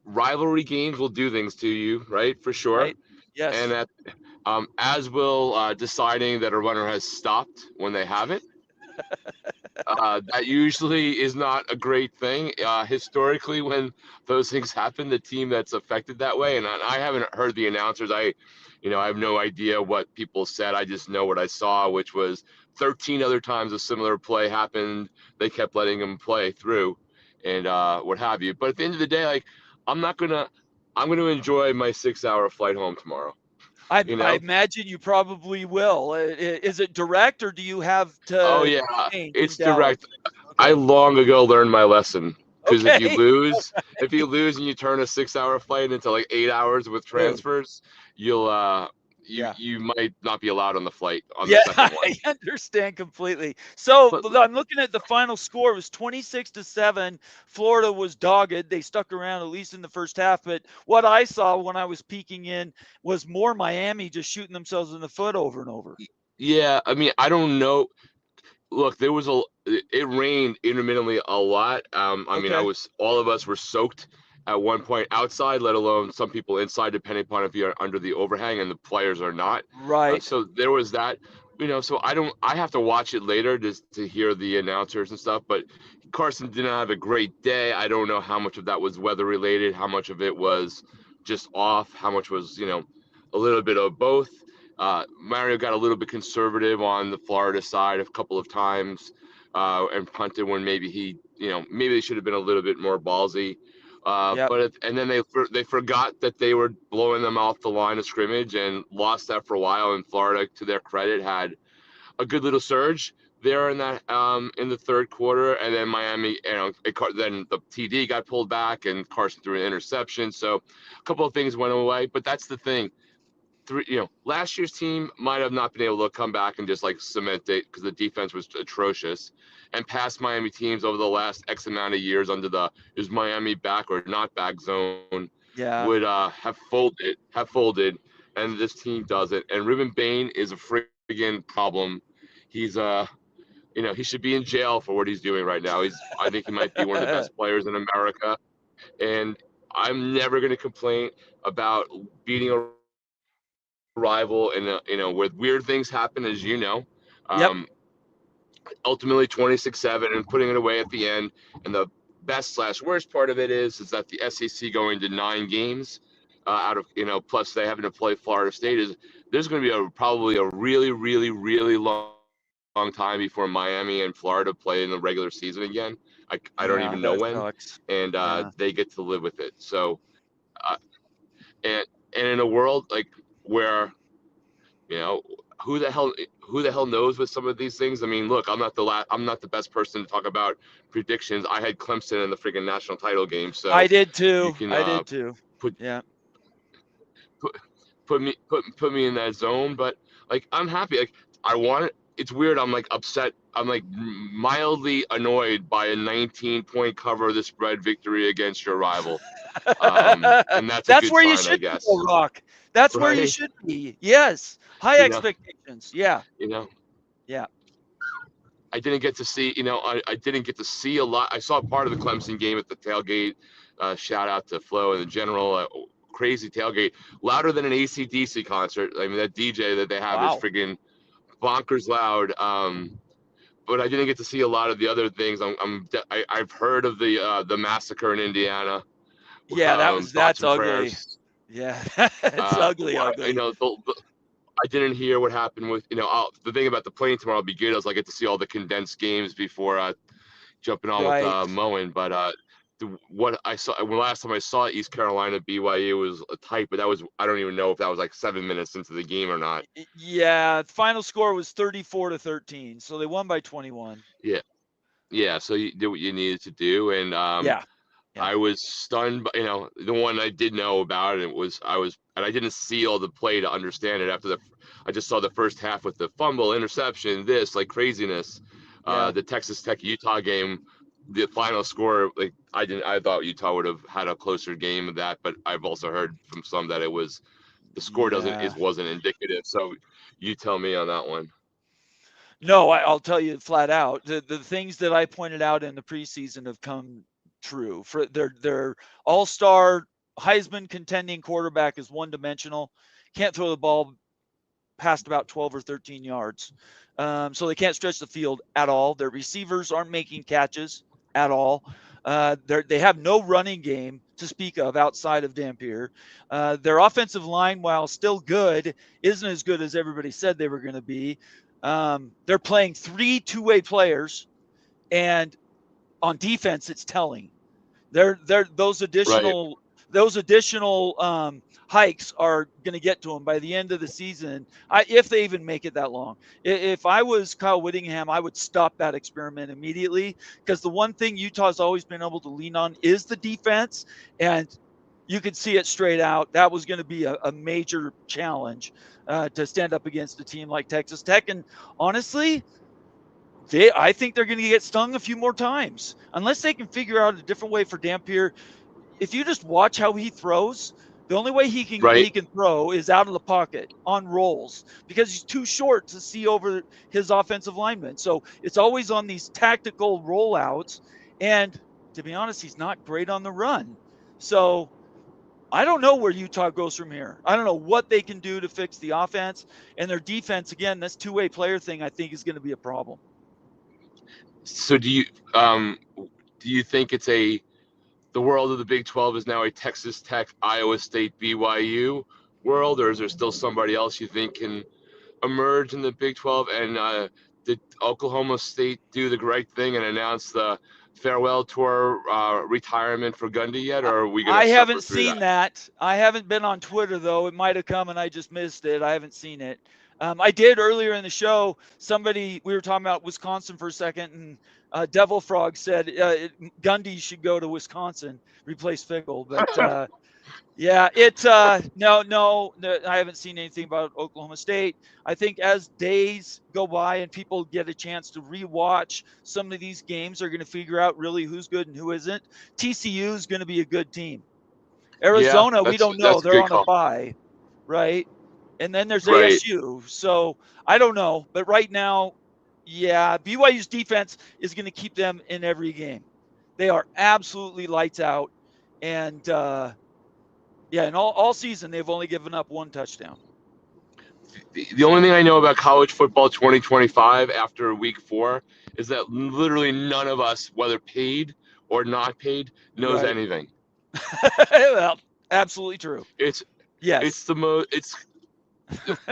rivalry games will do things to you, right? For sure. Right. Yes. And that, as will deciding that a runner has stopped when they haven't. That usually is not a great thing. Historically, when those things happen, the team that's affected that way, and I haven't heard the announcers. I have no idea what people said. I just know what I saw, which was 13 other times a similar play happened. They kept letting them play through, and what have you. But at the end of the day, like, I'm gonna enjoy my 6-hour flight home tomorrow. I imagine you probably will. Is it direct, or do you have to? Oh yeah, it's direct. Okay. I long ago learned my lesson, because if you lose, and you turn a 6-hour flight into like 8 hours with transfers, you might not be allowed on the flight on the second one. I understand completely. So I'm looking at the final score. It was 26-7. Florida was dogged. They stuck around at least in the first half. But what I saw when I was peeking in was more Miami just shooting themselves in the foot over and over. Yeah, I mean, I don't know. Look, it rained intermittently a lot. I mean, all of us were soaked at one point outside, let alone some people inside, depending upon if you're under the overhang, and the players are not. Right. So there was that, so I have to watch it later just to hear the announcers and stuff. But Carson didn't have a great day. I don't know how much of that was weather related, how much of it was just off, how much was, a little bit of both. Mario got a little bit conservative on the Florida side a couple of times. and punted when maybe maybe they should have been a little bit more ballsy. Yep. And then they forgot that they were blowing them off the line of scrimmage and lost that for a while. And Florida, to their credit, had a good little surge there in the third quarter, and then Miami, then the TD got pulled back and Carson threw an interception. So a couple of things went away, but that's the thing. Last year's team might have not been able to come back and just like cement it because the defense was atrocious. And past Miami teams over the last X amount of years under the is Miami back or not back zone Yeah. would have folded, and this team doesn't. And Ruben Bain is a friggin' problem. He's he should be in jail for what he's doing right now. I think he might be one of the best players in America, and I'm never going to complain about beating a rival and where weird things happen, as you know. Yep. Um, Ultimately 26-7 and putting it away at the end. And the best/worst part of it is that the SEC going to 9 games out of plus they having to play Florida State is there's going to be probably a really really really long time before Miami and Florida play in the regular season again. I don't Yeah, even know that when, sucks. and Yeah. they get to live with it. So uh, and in a world like where you know who the hell knows with some of these things. I mean, look, I'm not the best person to talk about predictions. I had Clemson in the freaking national title game, I so did you too. can I did too. put Yeah. put put me in that zone. But like I'm happy. Like I want it. It's weird. I'm like upset. I'm like mildly annoyed by a 19-point cover of the spread victory against your rival. And that's a That's good where you sign, I should be, guess. Rock. That's where you Right? should be. Yes. High You know, expectations. Yeah. you know. Yeah. I didn't get to see, I didn't get to see a lot. I saw part of the Clemson game at the tailgate. Shout out to Flo and the general. Crazy tailgate, louder than an AC/DC concert. I mean, that DJ that they have is Wow. friggin' bonkers loud. But I didn't get to see a lot of the other things. I've heard of the massacre in Indiana. Yeah, Thoughts that's and ugly. prayers. Yeah. It's ugly, ugly. I didn't hear what happened with the thing about the plane tomorrow will be good. I get to see all the condensed games before jumping on with Right. Moen. But what I saw when last time I saw East Carolina BYU was a tight, but that was I don't even know if that was like 7 minutes into the game or not. Yeah, the final score was 34-13, so they won by 21. Yeah, yeah. So you did what you needed to do, and Yeah. Yeah. I was stunned. But the one I did know about it was and I didn't see all the play to understand it after I just saw the first half with the fumble, interception, this like craziness. Yeah. The Texas Tech Utah game, the final score, like I thought Utah would have had a closer game of that, but I've also heard from some that it was the score Yeah. wasn't indicative. So you tell me on that one. No, I'll tell you flat out. The things that I pointed out in the preseason have come true. For their all-star Heisman contending quarterback is one-dimensional. Can't throw the ball past about 12 or 13 yards. So they can't stretch the field at all. Their receivers aren't making catches at all. They have no running game to speak of outside of Dampier. Their offensive line, while still good, isn't as good as everybody said they were going to be. They're playing 3 two-way players, and on defense, it's telling. Those Right. additional hikes are going to get to them by the end of the season, if they even make it that long. If I was Kyle Whittingham, I would stop that experiment immediately, because the one thing Utah's always been able to lean on is the defense, and you could see it straight out. That was going to be a major challenge to stand up against a team like Texas Tech. And honestly, I think they're going to get stung a few more times unless they can figure out a different way for Dampier. If you just watch how he throws, the only way he Right. can throw is out of the pocket on rolls, because he's too short to see over his offensive lineman. So it's always on these tactical rollouts. And to be honest, he's not great on the run. So I don't know where Utah goes from here. I don't know what they can do to fix the offense, and their defense. Again, this two-way player thing, I think, is going to be a problem. So do you think it's the world of the Big 12 is now a Texas Tech, Iowa State, BYU world, or is there still somebody else you think can emerge in the Big 12? And did Oklahoma State do the right thing and announce the farewell tour retirement for Gundy yet, or are we going I to suffer haven't through seen that? that. I haven't been on Twitter though. It might have come and I just missed it. I haven't seen it. I did earlier in the show. We were talking about Wisconsin for a second, and Devil Frog said Gundy should go to Wisconsin, replace Fickle. But yeah, it's no, I haven't seen anything about Oklahoma State. I think as days go by and people get a chance to rewatch some of these games, they're going to figure out really who's good and who isn't. TCU is going to be a good team. Yeah, Arizona, we don't know. that's a They're good on a call. bye, right? And then there's Right. ASU. So I don't know. But right now, yeah, BYU's defense is going to keep them in every game. They are absolutely lights out. And yeah, and all season they've only given up one touchdown. The only thing I know about college football 2025 after week 4 is that literally none of us, whether paid or not paid, knows Right. anything. Well, absolutely true. It's Yes.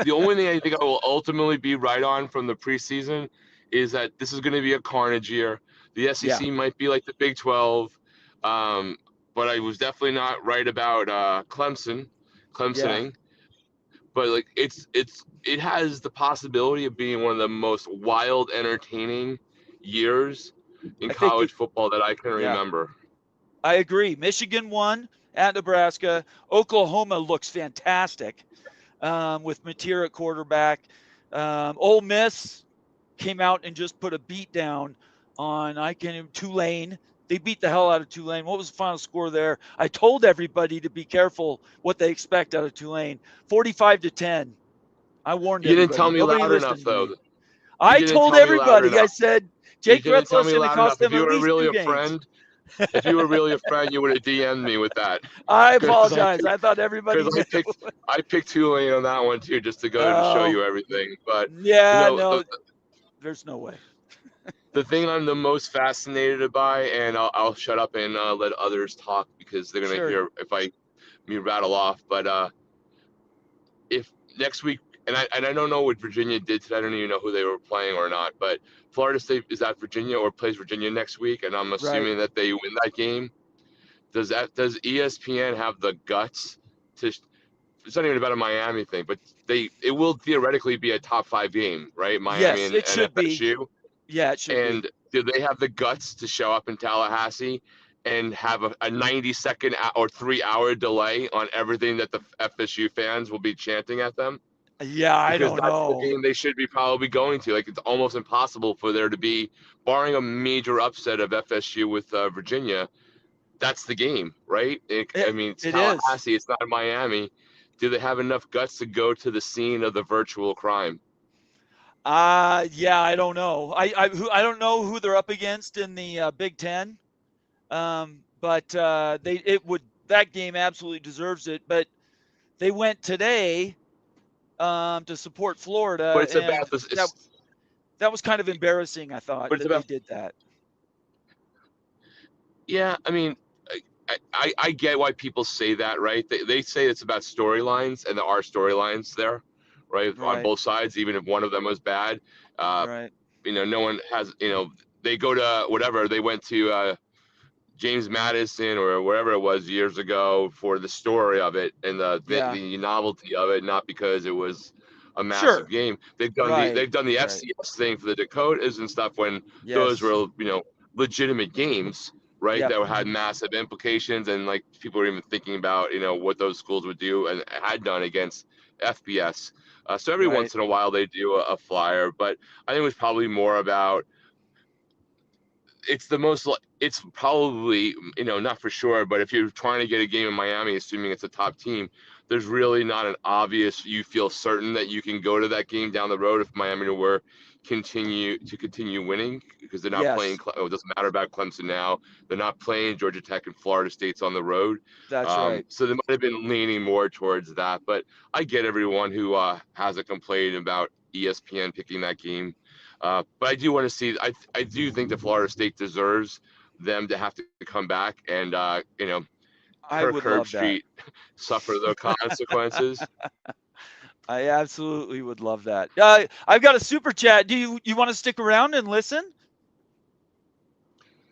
the only thing I think I will ultimately be right on from the preseason is that this is going to be a carnage year. The SEC Yeah. might be like the Big 12, but I was definitely not right about Yeah. Clemsoning. But like it has the possibility of being one of the most wild, entertaining years in I think it. college football that I can Yeah. remember. I agree. Michigan won at Nebraska. Oklahoma looks fantastic with Mateer at quarterback. Ole Miss came out and just put a beat down on Tulane. They beat the hell out of Tulane. What was the final score there? I told everybody to be careful what they expect out of Tulane. 45-10. I warned You didn't tell everybody. me Nobody loud enough listened to though. me. You I didn't told tell me loud everybody. I enough. said You Jake didn't tell Retzlaff's me going to loud enough. cost If them you at were least really 2 a games. friend, if you were really a friend, you would have DM'd me with that. I Because apologize. I thought everybody knew. I picked Tulane on that one too, just to go to show Oh, you everything. But yeah, the no, there's no way. the thing I'm the most fascinated by, and I'll shut up and let others talk because they're gonna Sure. hear if me rattle off. But if next week, and I don't know what Virginia did today. I don't even know who they were playing or not. But Florida State is at Virginia or plays Virginia next week, and I'm Right. assuming that they win that game. Does ESPN have the guts to? It's not even about a Miami thing, but it will theoretically be a top 5 game, right? Miami Yes, and, it and should be. FSU. Yeah, it should be. And do they have the guts to show up in Tallahassee and have a 90-second or 3-hour delay on everything that the FSU fans will be chanting at them? Yeah, I Because don't that's the know. game they should be probably going to. Like, it's almost impossible for there to be, barring a major upset of FSU with Virginia, that's the game, right? It, I mean, it's it is. Tallahassee, it's not Miami. Do they have enough guts to go to the scene of the virtual crime? Yeah, I don't know. I don't know who they're up against in the Big Ten. But that game absolutely deserves it. But they went today to support But Florida, it's and about this. that was kind of embarrassing. I thought But it's that they about did that. Yeah, I mean, I get why people say that, right? They say it's about storylines, and there are storylines there, right, on Right. both sides, even if one of them was bad. Uh, Right. no one has, they go to whatever, they went to James Madison or wherever it was years ago for the story of it and Yeah. the novelty of it, not because it was a massive Sure. game. Right. They've done the Right. FCS thing for the Dakotas and stuff when those Yes. were legitimate games, right? Yep. That had massive implications and like people were even thinking about what those schools would do and had done against FBS. So every Right. once in a while they do a flyer, but I think it was probably more about it's probably not for sure, but if you're trying to get a game in Miami, assuming it's a top team, there's really not an obvious you feel certain that you can go to that game down the road if Miami were continue winning because they're not playing. Yes. It doesn't matter about Clemson now. They're not playing Georgia Tech and Florida State's on the road. That's right. So they might have been leaning more towards that, but I get everyone who has a complaint about ESPN picking that game. But I do want to see. I do think that Florida State deserves them to have to come back and I Kirk would love that. Herbstreit suffer the consequences. I absolutely would love that. I've got a super chat. Do you want to stick around and listen?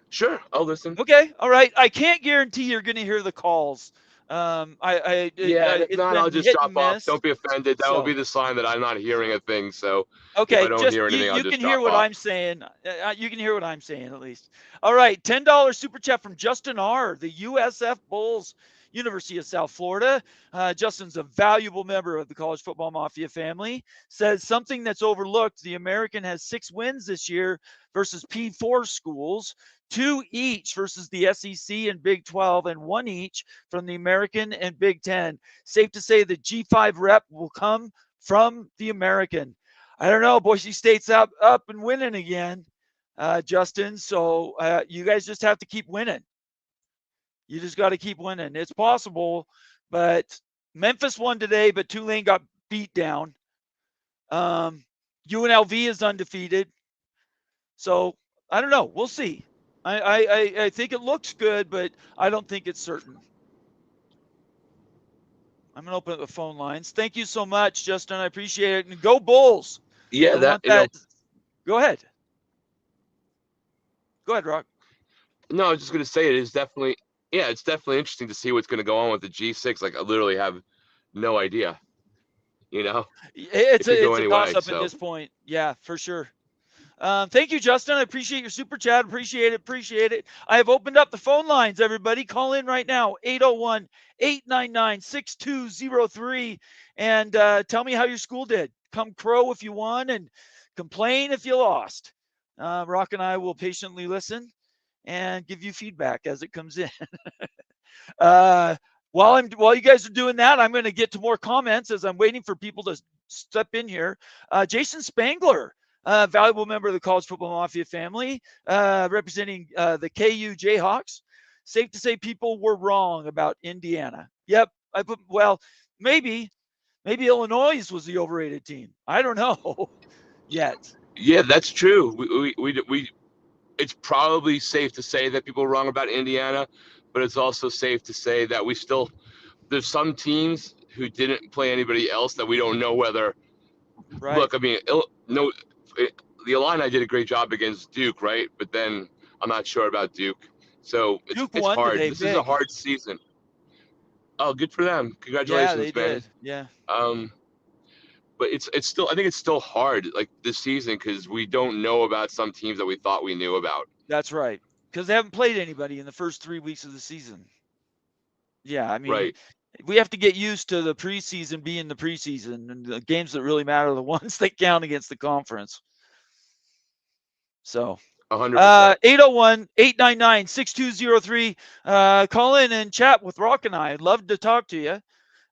Sure, I'll listen. Okay, all right. I can't guarantee you're going to hear the calls. Yeah, and if It's not, I'll been just hit drop and off. miss. Don't be offended. That will be So the sign that I'm not hearing a thing. So if I okay, don't just hear you anything, I'll you just can hear drop what off. I'm saying. You can hear what I'm saying at least. All right, $10 super chat from Justin R. The USF Bulls, University of South Florida. Justin's a valuable member of the College Football Mafia family. Says something that's overlooked. The American has 6 wins this year versus P4 schools. 2 each versus the SEC and Big 12, and 1 each from the American and Big 10. Safe to say the G5 rep will come from the American. I don't know. Boise State's up and winning again, Justin. So you guys just have to keep winning. You just got to keep winning. It's possible, but Memphis won today, but Tulane got beat down. UNLV is undefeated. So I don't know. We'll see. I think it looks good, but I don't think it's certain. I'm gonna open up the phone lines. Thank you so much, Justin. I appreciate it. And go Bulls. Yeah, I that want that. Go ahead. Go ahead, Rock. no, I was just gonna say it is definitely yeah, it's definitely interesting to see what's gonna go on with the G6. Like I literally have no idea. You know, it could go It's a any toss way. up at So this point. Yeah, for sure. Thank you, Justin. I appreciate your super chat. Appreciate it. Appreciate it. I have opened up the phone lines, everybody. Call in right now, 801 899 6203, and tell me how your school did. Come crow if you won and complain if you lost. Rock and I will patiently listen and give you feedback as it comes in. While you guys are doing that, I'm going to get to more comments as I'm waiting for people to step in here. Jason Spangler, valuable member of the College Football Mafia family, representing the KU Jayhawks. Safe to say people were wrong about Indiana. Yep, maybe Illinois was the overrated team. I don't know yet. yeah, that's true. We it's probably safe to say that people are wrong about Indiana, but it's also safe to say that there's some teams who didn't play anybody else that we don't know whether. Right. Look, I mean, no, the Illini did a great job against Duke, right? But then I'm not sure about Duke, so Duke it's won hard. today This is a big. hard season. Oh, good for them! Yeah, they Congratulations, man. did. Yeah. Um, but it's still I think it's still hard like this season because we don't know about some teams that we thought we knew about. That's right. Because they haven't played anybody in the first 3 weeks of the season. Yeah, I mean, Right, we have to get used to the preseason being the preseason, and the games that really matter are the ones that count against the conference. So 100%. 801 899 6203. Call in and chat with Rock and I. I'd love to talk to you.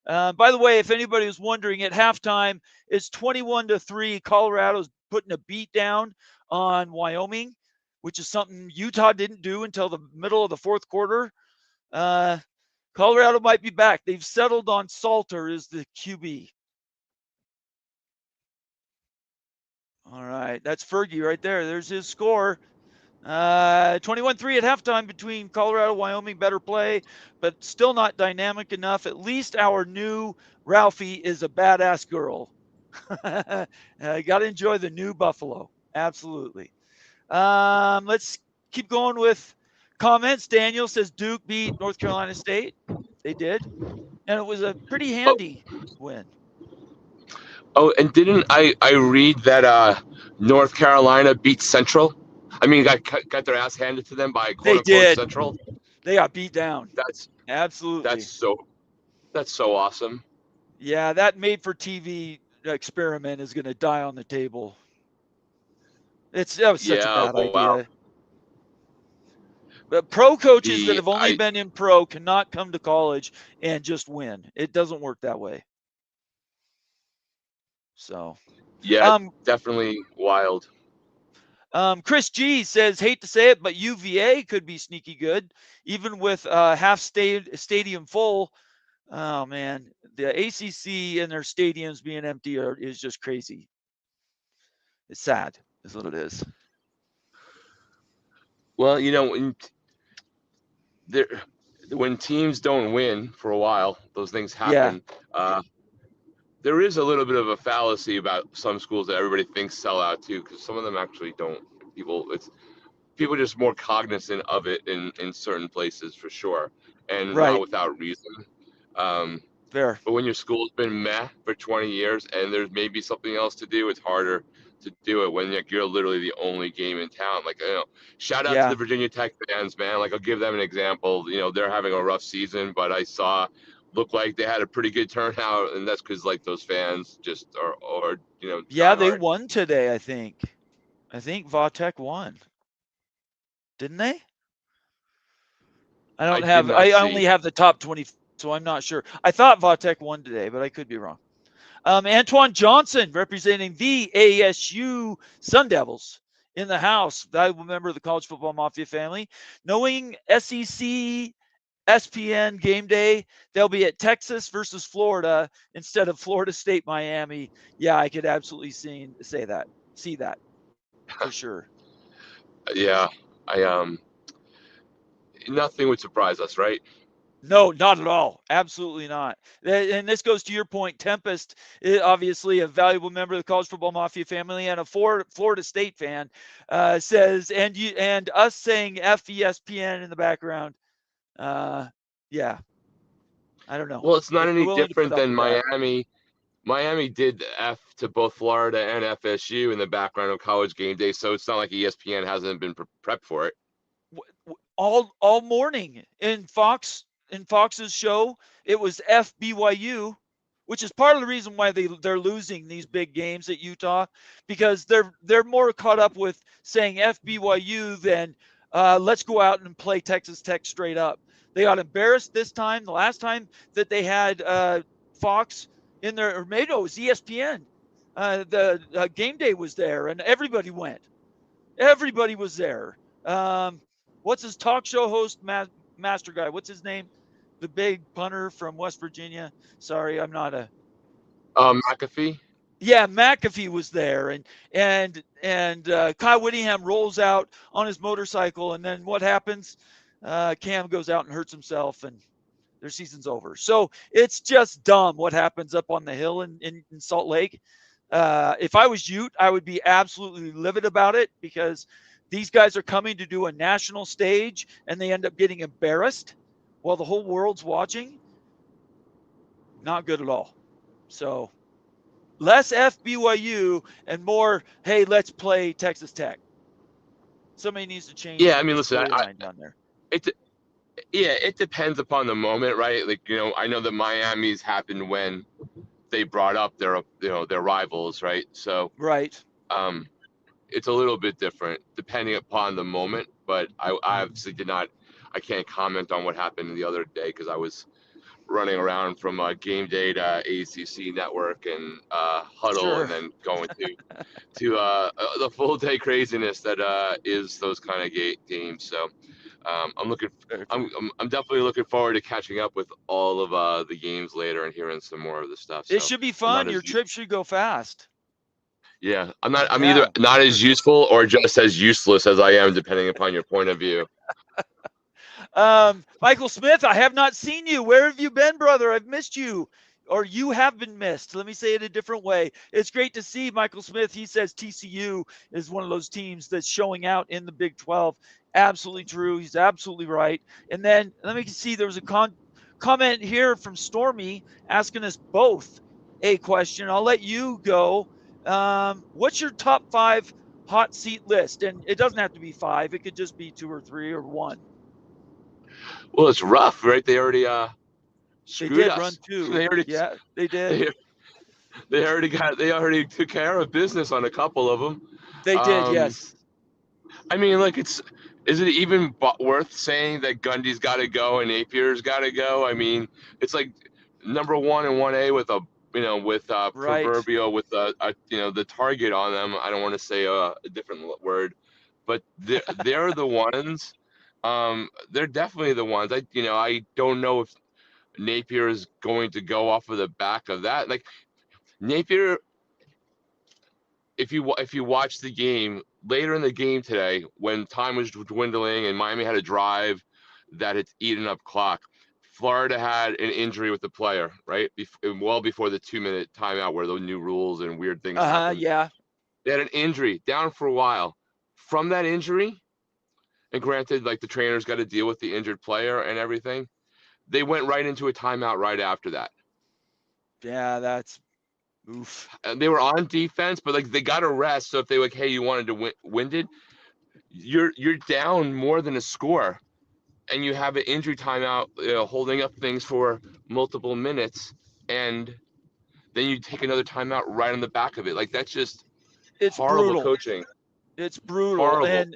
By the way, if anybody was wondering, at halftime, it's 21-3. Colorado's putting a beat down on Wyoming, which is something Utah didn't do until the middle of the fourth quarter. Colorado might be back. They've settled on Salter as the QB. All right. That's Fergie right there. There's his score. 21-3 at halftime between Colorado, Wyoming. Better play, but still not dynamic enough. At least our new Ralphie is a badass girl. Got to enjoy the new Buffalo. Absolutely. Let's keep going with comments. Daniel says Duke beat North Carolina State. They did. And it was a pretty Oh, handy win. oh, and didn't I read that North Carolina beat Central? I mean, got their ass handed to them by quote They unquote did. Central. They got beat down. That's that's Absolutely. so that's so awesome. Yeah, that made for TV experiment is going to die on the table. That was such a Yeah, bad wow. idea. But pro coaches that The have only I been in pro cannot come to college and just win. It doesn't work that way. So, yeah, um, definitely wild. Chris G says, hate to say it, but UVA could be sneaky good, even with half stadium full. Oh man, the ACC and their stadiums being empty is just crazy. It's sad, is what it is. Well, there when teams don't win for a while, those things Yeah, happen. Uh, there is a little bit of a fallacy about some schools that everybody thinks sell out too, because some of them actually don't. People just more cognizant of it in certain places for sure, and not Right. without reason. Um, Fair. but when your school's been meh for 20 years and there's maybe something else to do, it's harder to do it when you're literally the only game in town. Like, shout out to Yeah. the Virginia Tech fans, man. Like, I'll give them an example. They're having a rough season, but I saw look like they had a pretty good turnout, and that's because like those fans just are Yeah, they diehard. won today, I think. I think Vautech won. Didn't they? I did not I see. only have the top 20, so I'm not sure. I thought Vautech won today, but I could be wrong. Antoine Johnson representing the ASU Sun Devils in the house. Valuable member of the College Football Mafia family. Knowing SEC SPN game day, they'll be at Texas versus Florida instead of Florida State Miami. Yeah, I could absolutely see that for sure. Yeah, I nothing would surprise us, right? No, not at all. Absolutely not. And this goes to your point. Tempest, obviously a valuable member of the College Football Mafia family and a Florida State fan, says, and us saying FESPN in the background. Yeah, I don't know Well, it's not if they're any willing to put different up than with that. Miami. Miami did the F to both Florida and FSU in the background of College Game Day, so it's not like ESPN hasn't been prepped for it. All morning in Fox's show, it was FBYU, which is part of the reason why they're losing these big games at Utah, because they're more caught up with saying FBYU than let's go out and play Texas Tech straight up. They got embarrassed this time. The last time that they had Fox in there, or maybe it was ESPN. The game day was there, and everybody went. Everybody was there. What's his talk show host, master guy? What's his name? The big punter from West Virginia. Sorry, I'm not a. McAfee. Yeah, McAfee was there, and Kyle Whittingham rolls out on his motorcycle, and then what happens? Cam goes out and hurts himself, and their season's over. So it's just dumb what happens up on the hill in Salt Lake. If I was Ute, I would be absolutely livid about it, because these guys are coming to do a national stage and they end up getting embarrassed while the whole world's watching. Not good at all. So less FBYU and more, hey, let's play Texas Tech. Somebody needs to change Yeah, I the mean, listen, storyline down there. it depends upon the moment, right? Like, I know that Miami's happened when they brought up their rivals, right? So Right. um, it's a little bit different depending upon the moment. But I obviously I can't comment on what happened the other day because I was running around from game day to ACC network and huddle, and Sure. then going to the full day craziness that is those kind of games. So I'm looking. Very I'm, cool. I'm I'm definitely looking forward to catching up with all of the games later and hearing some more of the stuff. It So should be I'm not fun. Your as trip should go fast. yeah. I'm either Yeah. not as useful or just as useless as I am, depending upon your point of view. Michael Smith, I have not seen you. Where have you been, brother? I've missed you, or you have been missed. Let me say it a different way. It's great to see Michael Smith. He says TCU is one of those teams that's showing out in the Big 12. Absolutely true. He's absolutely right. And then let me see. There was a comment here from Stormy asking us both a question. I'll let you go. What's your top 5 hot seat list? And it doesn't have to be 5. It could just be 2 or 3 or 1. Well, it's rough, right? They already They screwed did run us. 2. They already Yeah, they did. they, they already took care of business on a couple of them. They did, Um, yes. I mean, like, is it even worth saying that Gundy's got to go and Napier's got to go? I mean, it's like number 1 and 1A with Right. proverbial with the target on them. I don't want to say a different word, but they're the ones. They're definitely the ones. I don't know if Napier is going to go off of the back of that. Like, Napier, if you watch the game later in the game today, when time was dwindling and Miami had a drive that had eaten up clock, Florida had an injury with the player, right? Well before the 2-minute timeout where the new rules and weird things happened. Yeah. They had an injury down for a while. From that injury, and granted, like the trainers got to deal with the injured player and everything, they went right into a timeout right after that. Yeah, that's oof. And they were on defense, but like they got a rest. So if they like, hey, you wanted to winded, you're down more than a score, and you have an injury timeout, holding up things for multiple minutes, and then you take another timeout right on the back of it. Like that's just It's horrible brutal. coaching. It's brutal. Horrible.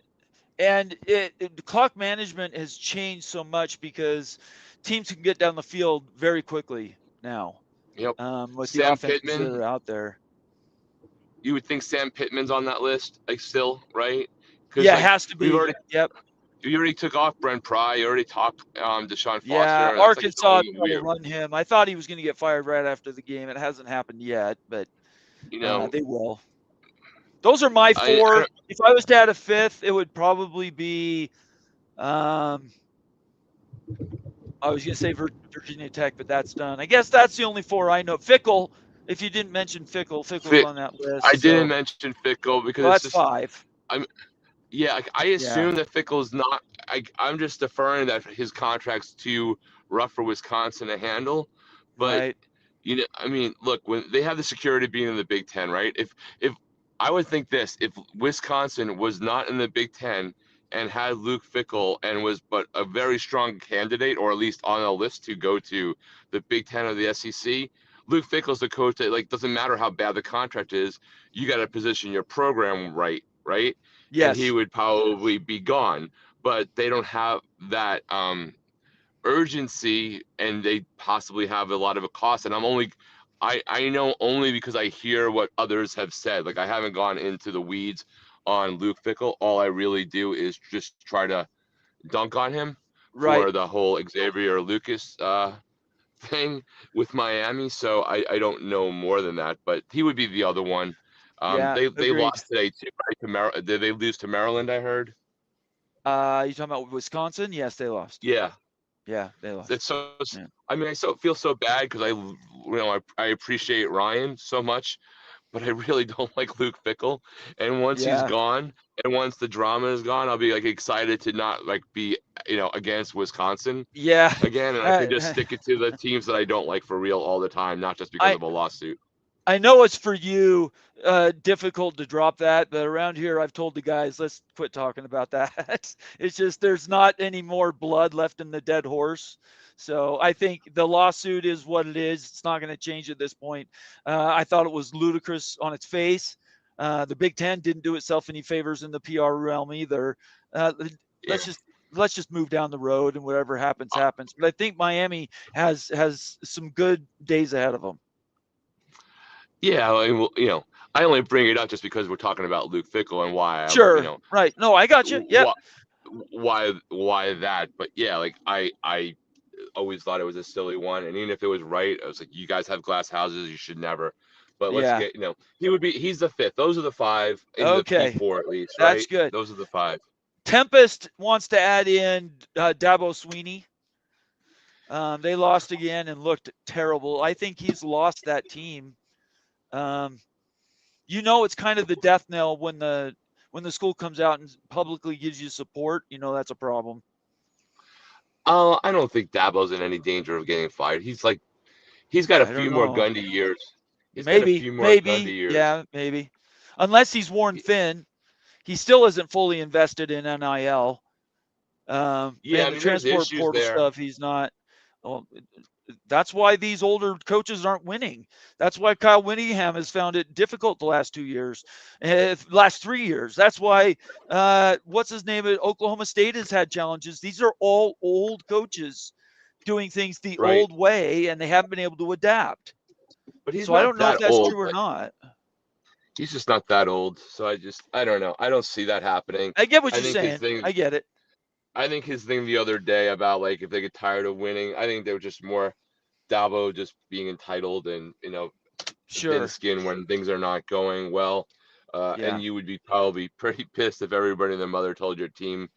And the clock management has changed so much because teams can get down the field very quickly now. Yep. With the Sam offenses that Pittman. are out there. You would think Sam Pittman's on that list, like still, right? Because Yeah, it like has to be. Yep. you already took off Brent Pry. You already talked Deshaun Yeah, Foster. That's like its Arkansas own tried to weird. run him. I thought he was going to get fired right after the game. It hasn't happened yet, but You know, they will. Those are my four. If I was to add a fifth, it would probably be. I was going to say Virginia Tech, but that's done. I guess that's the only four I know. Fickle. If you didn't mention Fickle's on that list. I didn't mention Fickle because well, it's that's just 5. Yeah, I assume that Fickle's not. I'm just deferring that his contract's too rough for Wisconsin to handle. But Right. I mean, look, when they have the security being in the Big Ten, right? If I would think this, if Wisconsin was not in the Big Ten and had Luke Fickle and was but a very strong candidate, or at least on a list to go to the Big Ten or the SEC, Luke Fickle's the coach that like doesn't matter how bad the contract is, you got to position your program right, right? And he Yes. would probably be gone. But they don't have that urgency, and they possibly have a lot of a cost. And I know only because I hear what others have said. Like I haven't gone into the weeds on Luke Fickle. All I really do is just try to dunk on him Right. for the whole Xavier Lucas thing with Miami. So I don't know more than that, but he would be the other one. Yeah, They agreed. lost today too, right? Did they lose to Maryland? I heard. You talking about Wisconsin? Yes, they lost. Yeah, Yeah, they lost. it's so. Yeah. I mean, I feel so bad because I appreciate Ryan so much, but I really don't like Luke Fickle. And once he's gone, and once the drama is gone, I'll be like excited to not like be against Wisconsin Yeah. again, and I can just stick it to the teams that I don't like for real all the time, not just because of a lawsuit. I know it's for you difficult to drop that, but around here I've told the guys, let's quit talking about that. It's just there's not any more blood left in the dead horse. So I think the lawsuit is what it is. It's not going to change at this point. I thought it was ludicrous on its face. The Big Ten didn't do itself any favors in the PR realm either. Let's just move down the road, and whatever happens, happens. But I think Miami has some good days ahead of them. Yeah, I only bring it up just because we're talking about Luke Fickle and why. Sure. Right. No, I got you. Yeah. Why that? But yeah, like I always thought it was a silly one, and even if it was right, I was like, you guys have glass houses, you should never. But let's get he's the fifth. Those are the 5 in the P4 at least, right? That's good. Those are the 5. Tempest wants to add in Dabo Sweeney. They lost again and looked terrible. I think he's lost that team. It's kind of the death knell when the school comes out and publicly gives you support. That's a problem. I don't think Dabo's in any danger of getting fired. He's got a few more gun to years. Maybe. Yeah, maybe. Unless he's worn thin, he still isn't fully invested in NIL. The transport portal stuff, he's not. Well, that's why these older coaches aren't winning. That's why Kyle Whittingham has found it difficult the last 2 years, last 3 years. That's why, what's his name at Oklahoma State has had challenges. These are all old coaches doing things the old way, and they haven't been able to adapt. But I don't know if that's true or not. He's just not that old. So I don't know. I don't see that happening. I get what you're saying. I get it. I think his thing the other day about like if they get tired of winning, I think they were just more Dabo just being entitled and thin skin when things are not going well. Yeah. And you would be probably pretty pissed if everybody and their mother told your team,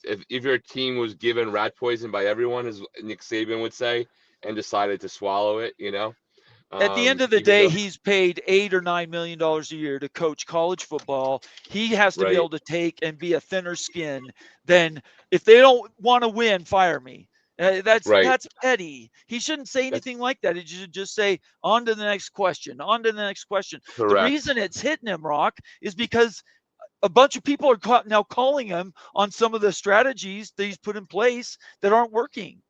if your team was given rat poison by everyone, as Nick Saban would say, and decided to swallow it, At the end of the even day, though, he's paid $8 or $9 million a year to coach college football. He has to be right, able to take and be a thinner skin than if they don't want to win, fire me. right, That's petty. He shouldn't say that's anything like that. He should just say, on to the next question, on to the next question. The correct. reason it's hitting him, Rock, is because a bunch of people are now calling him on some of the strategies that he's put in place that aren't working.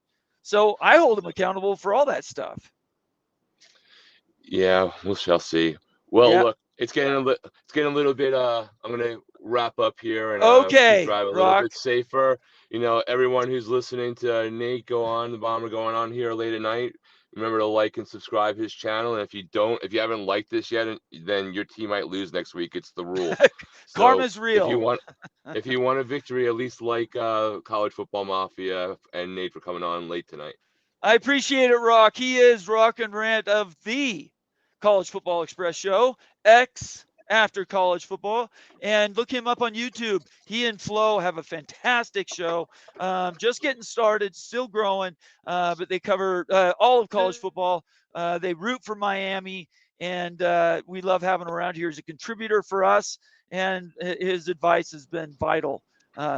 So I hold him accountable for all that stuff. Yeah, we shall see. Well, Yeah. look, it's getting a little bit. I'm gonna wrap up here and keep Okay, driving a little Rock. bit safer. Everyone who's listening to Nate go on the bomber going on here late at night. Remember to like and subscribe his channel. And if you haven't liked this yet, then your team might lose next week. It's the rule. So Karma's real. if you want a victory, at least like College Football Mafia and Nate for coming on late tonight. I appreciate it, Rock. He is Rock and Rant of the College Football Express Show, X after college football, and look him up on YouTube. He and Flo have a fantastic show. Just getting started, still growing, but they cover all of college football. They root for Miami, and we love having him around here as a contributor for us. And his advice has been vital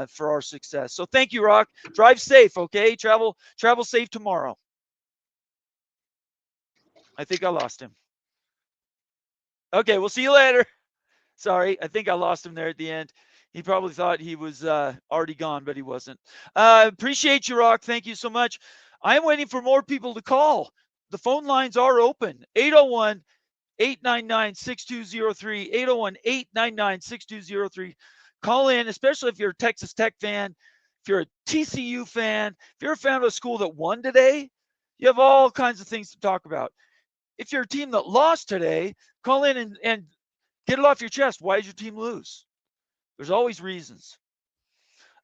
for our success. So thank you, Rock. Drive safe, okay? Travel safe tomorrow. I think I lost him. Okay, we'll see you later. Sorry, I think I lost him there at the end. He probably thought he was already gone, but he wasn't. Appreciate you, Rock. Thank you so much. I'm waiting for more people to call. The phone lines are open. 801 899 6203. 801 899 6203. Call in, especially if you're a Texas Tech fan, if you're a TCU fan, if you're a fan of a school that won today, you have all kinds of things to talk about. If you're a team that lost today, call in and get it off your chest. Why did your team lose? There's always reasons.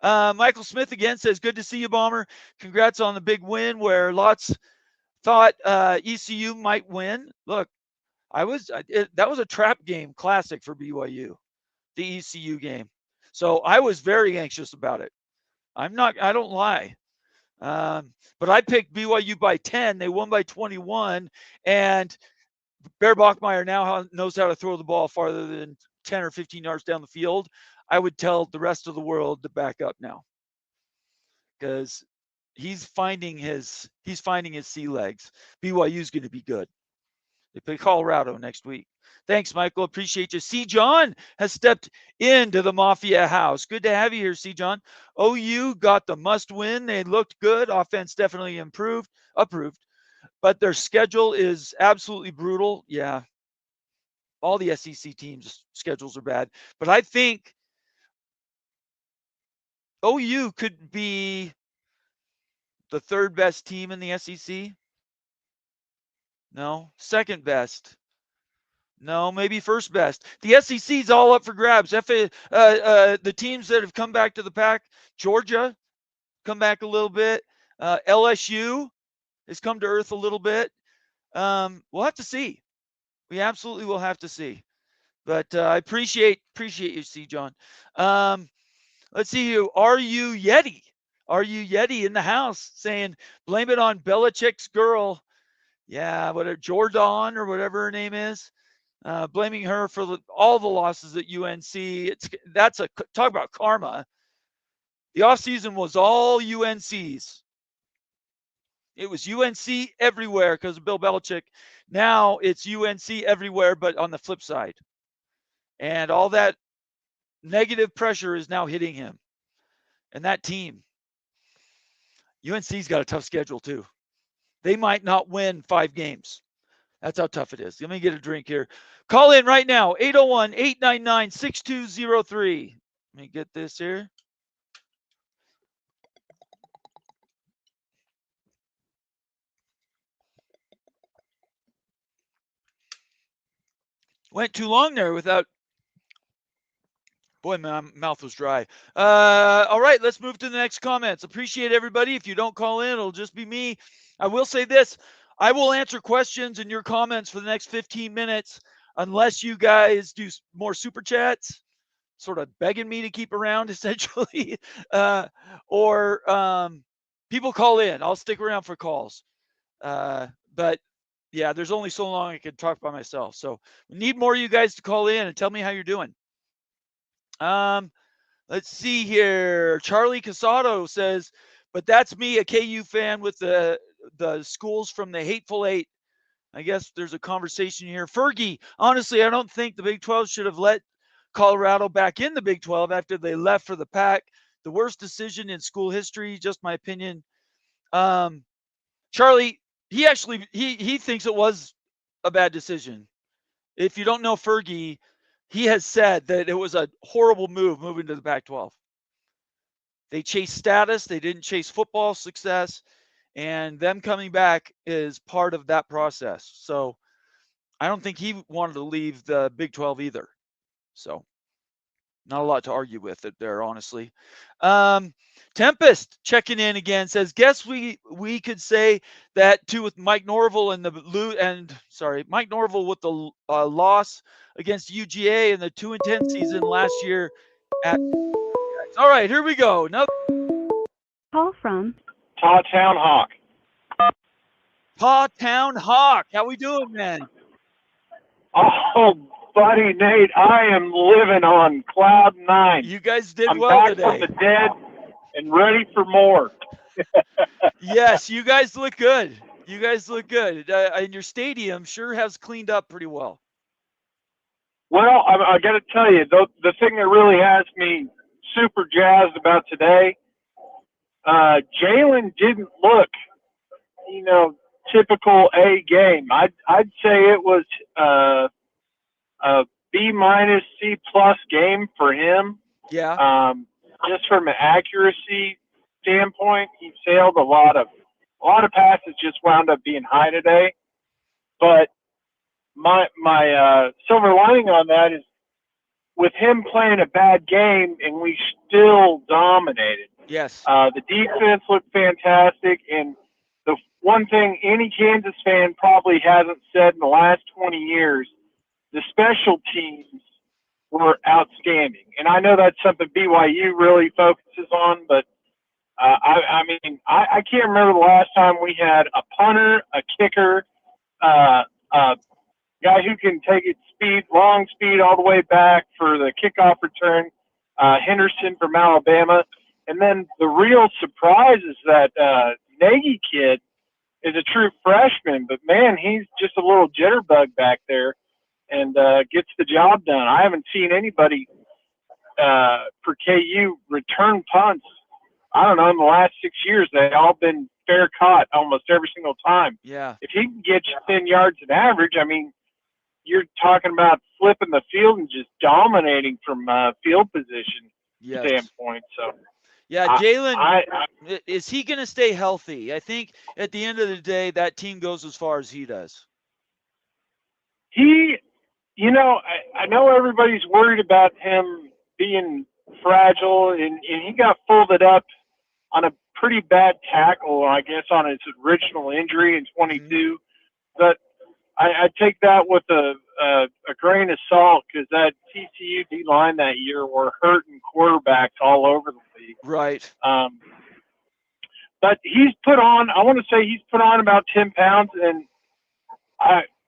Michael Smith again says, good to see you, Bomber. Congrats on the big win where lots thought ECU might win. Look, that was a trap game classic for BYU, the ECU game. So I was very anxious about it. I don't lie. But I picked BYU by 10. They won by 21. And Bear Bachmeier now knows how to throw the ball farther than 10 or 15 yards down the field. I would tell the rest of the world to back up now because he's finding his sea legs. BYU is going to be good. They play Colorado next week. Thanks, Michael. Appreciate you. C. John has stepped into the Mafia house. Good to have you here, C. John. OU got the must win. They looked good. Offense definitely approved. But their schedule is absolutely brutal. Yeah. All the SEC teams' schedules are bad. But I think OU could be the third best team in the SEC. No. Second best. No, maybe first best. The SEC is all up for grabs. The teams that have come back to the pack, Georgia, come back a little bit. LSU has come to earth a little bit. We'll have to see. We absolutely will have to see. But I appreciate you, C. John. Let's see you. Are you Yeti? Are you Yeti in the house saying blame it on Belichick's girl? Yeah, whatever Jordan or whatever her name is. Blaming her for all the losses at UNC. That's talk about karma. The offseason was all UNC's. It was UNC everywhere because of Bill Belichick. Now it's UNC everywhere, but on the flip side. And all that negative pressure is now hitting him. And that team, UNC's got a tough schedule too. They might not win 5 games. That's how tough it is. Let me get a drink here. Call in right now, 801 899 6203. Let me get this here. Went too long there without. Boy, my mouth was dry. All right, let's move to the next comments. Appreciate everybody. If you don't call in, it'll just be me. I will say this. I will answer questions and your comments for the next 15 minutes. unless you guys do more super chats, sort of begging me to keep around essentially, or people call in. I'll stick around for calls. But yeah, there's only so long I can talk by myself. So we need more of you guys to call in and tell me how you're doing. Let's see here. Charlie Casado says, but that's me, a KU fan with the schools from the Hateful Eight. I guess there's a conversation here. Fergie, honestly, I don't think the Big 12 should have let Colorado back in the Big 12 after they left for the Pac. The worst decision in school history, just my opinion. Charlie, he actually he thinks it was a bad decision. If you don't know Fergie, he has said that it was a horrible move moving to the Pac-12. They chased status, they didn't chase football success, and them coming back is part of that process. So I don't think he wanted to leave the Big 12 either. So not a lot to argue with it there, honestly. Tempest checking in again says, guess we could say that too with Mike Norville and Mike Norville with the loss against UGA in the 2-10 season last year. All right, here we go. Another Call from Todd Town Hawk. Paw Town Hawk. How we doing, man? Oh, buddy Nate, I am living on cloud nine. You guys did I'm well back today. from the dead and ready for more. Yes, you guys look good. You guys look good. And your stadium sure has cleaned up pretty well. Well, I got to tell you, the thing that really has me super jazzed about today, Jalen didn't look, typical A game. I'd say it was a B minus C plus game for him. Yeah. Just from an accuracy standpoint, he sailed a lot of passes just wound up being high today. But my silver lining on that is with him playing a bad game and we still dominated. Yes. The defense looked fantastic, and the one thing any Kansas fan probably hasn't said in the last 20 years, the special teams were outstanding. And I know that's something BYU really focuses on, but I can't remember the last time we had a punter, a kicker, a guy who can take it long speed all the way back for the kickoff return, Henderson from Alabama. And then the real surprise is that Nagy kid is a true freshman, but man, he's just a little jitterbug back there and gets the job done. I haven't seen anybody for KU return punts. I don't know, in the last 6 years, they've all been fair caught almost every single time. Yeah. If he can get you 10 yards an average, I mean, you're talking about flipping the field and just dominating from field position standpoint. So, yeah, Jalen, is he going to stay healthy? I think at the end of the day, that team goes as far as he does. He, I know everybody's worried about him being fragile, and he got folded up on a pretty bad tackle, I guess, on his original injury in 22. Mm-hmm. But I take that with a grain of salt because that TCU D-line that year were hurting quarterbacks all over the league. Right. But he's put on about 10 pounds, and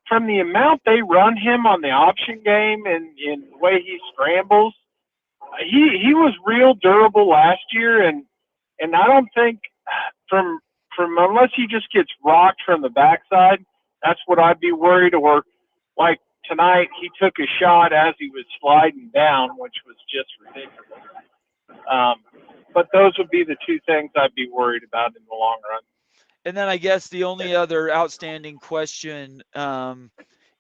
from the amount they run him on the option game and the way he scrambles, he was real durable last year, and I don't think from unless he just gets rocked from the backside, that's what I'd be worried. Or like tonight, he took a shot as he was sliding down, which was just ridiculous. But those would be the two things I'd be worried about in the long run. And then I guess the only other outstanding question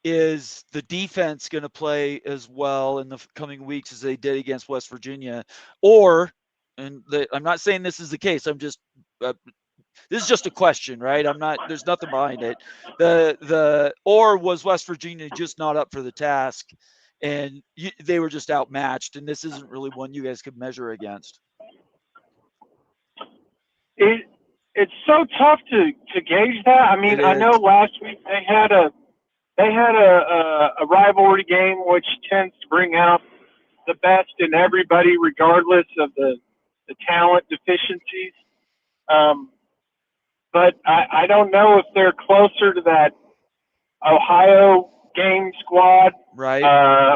is the defense going to play as well in the coming weeks as they did against West Virginia? Or, I'm not saying this is the case. I'm just this is just a question, right? There's nothing behind it. Or was West Virginia just not up for the task and they were just outmatched, and this isn't really one you guys could measure against? It's so tough to gauge that. I mean, I know last week they had a they had a rivalry game which tends to bring out the best in everybody, regardless of the talent deficiencies. But I don't know if they're closer to that Ohio game squad, Right.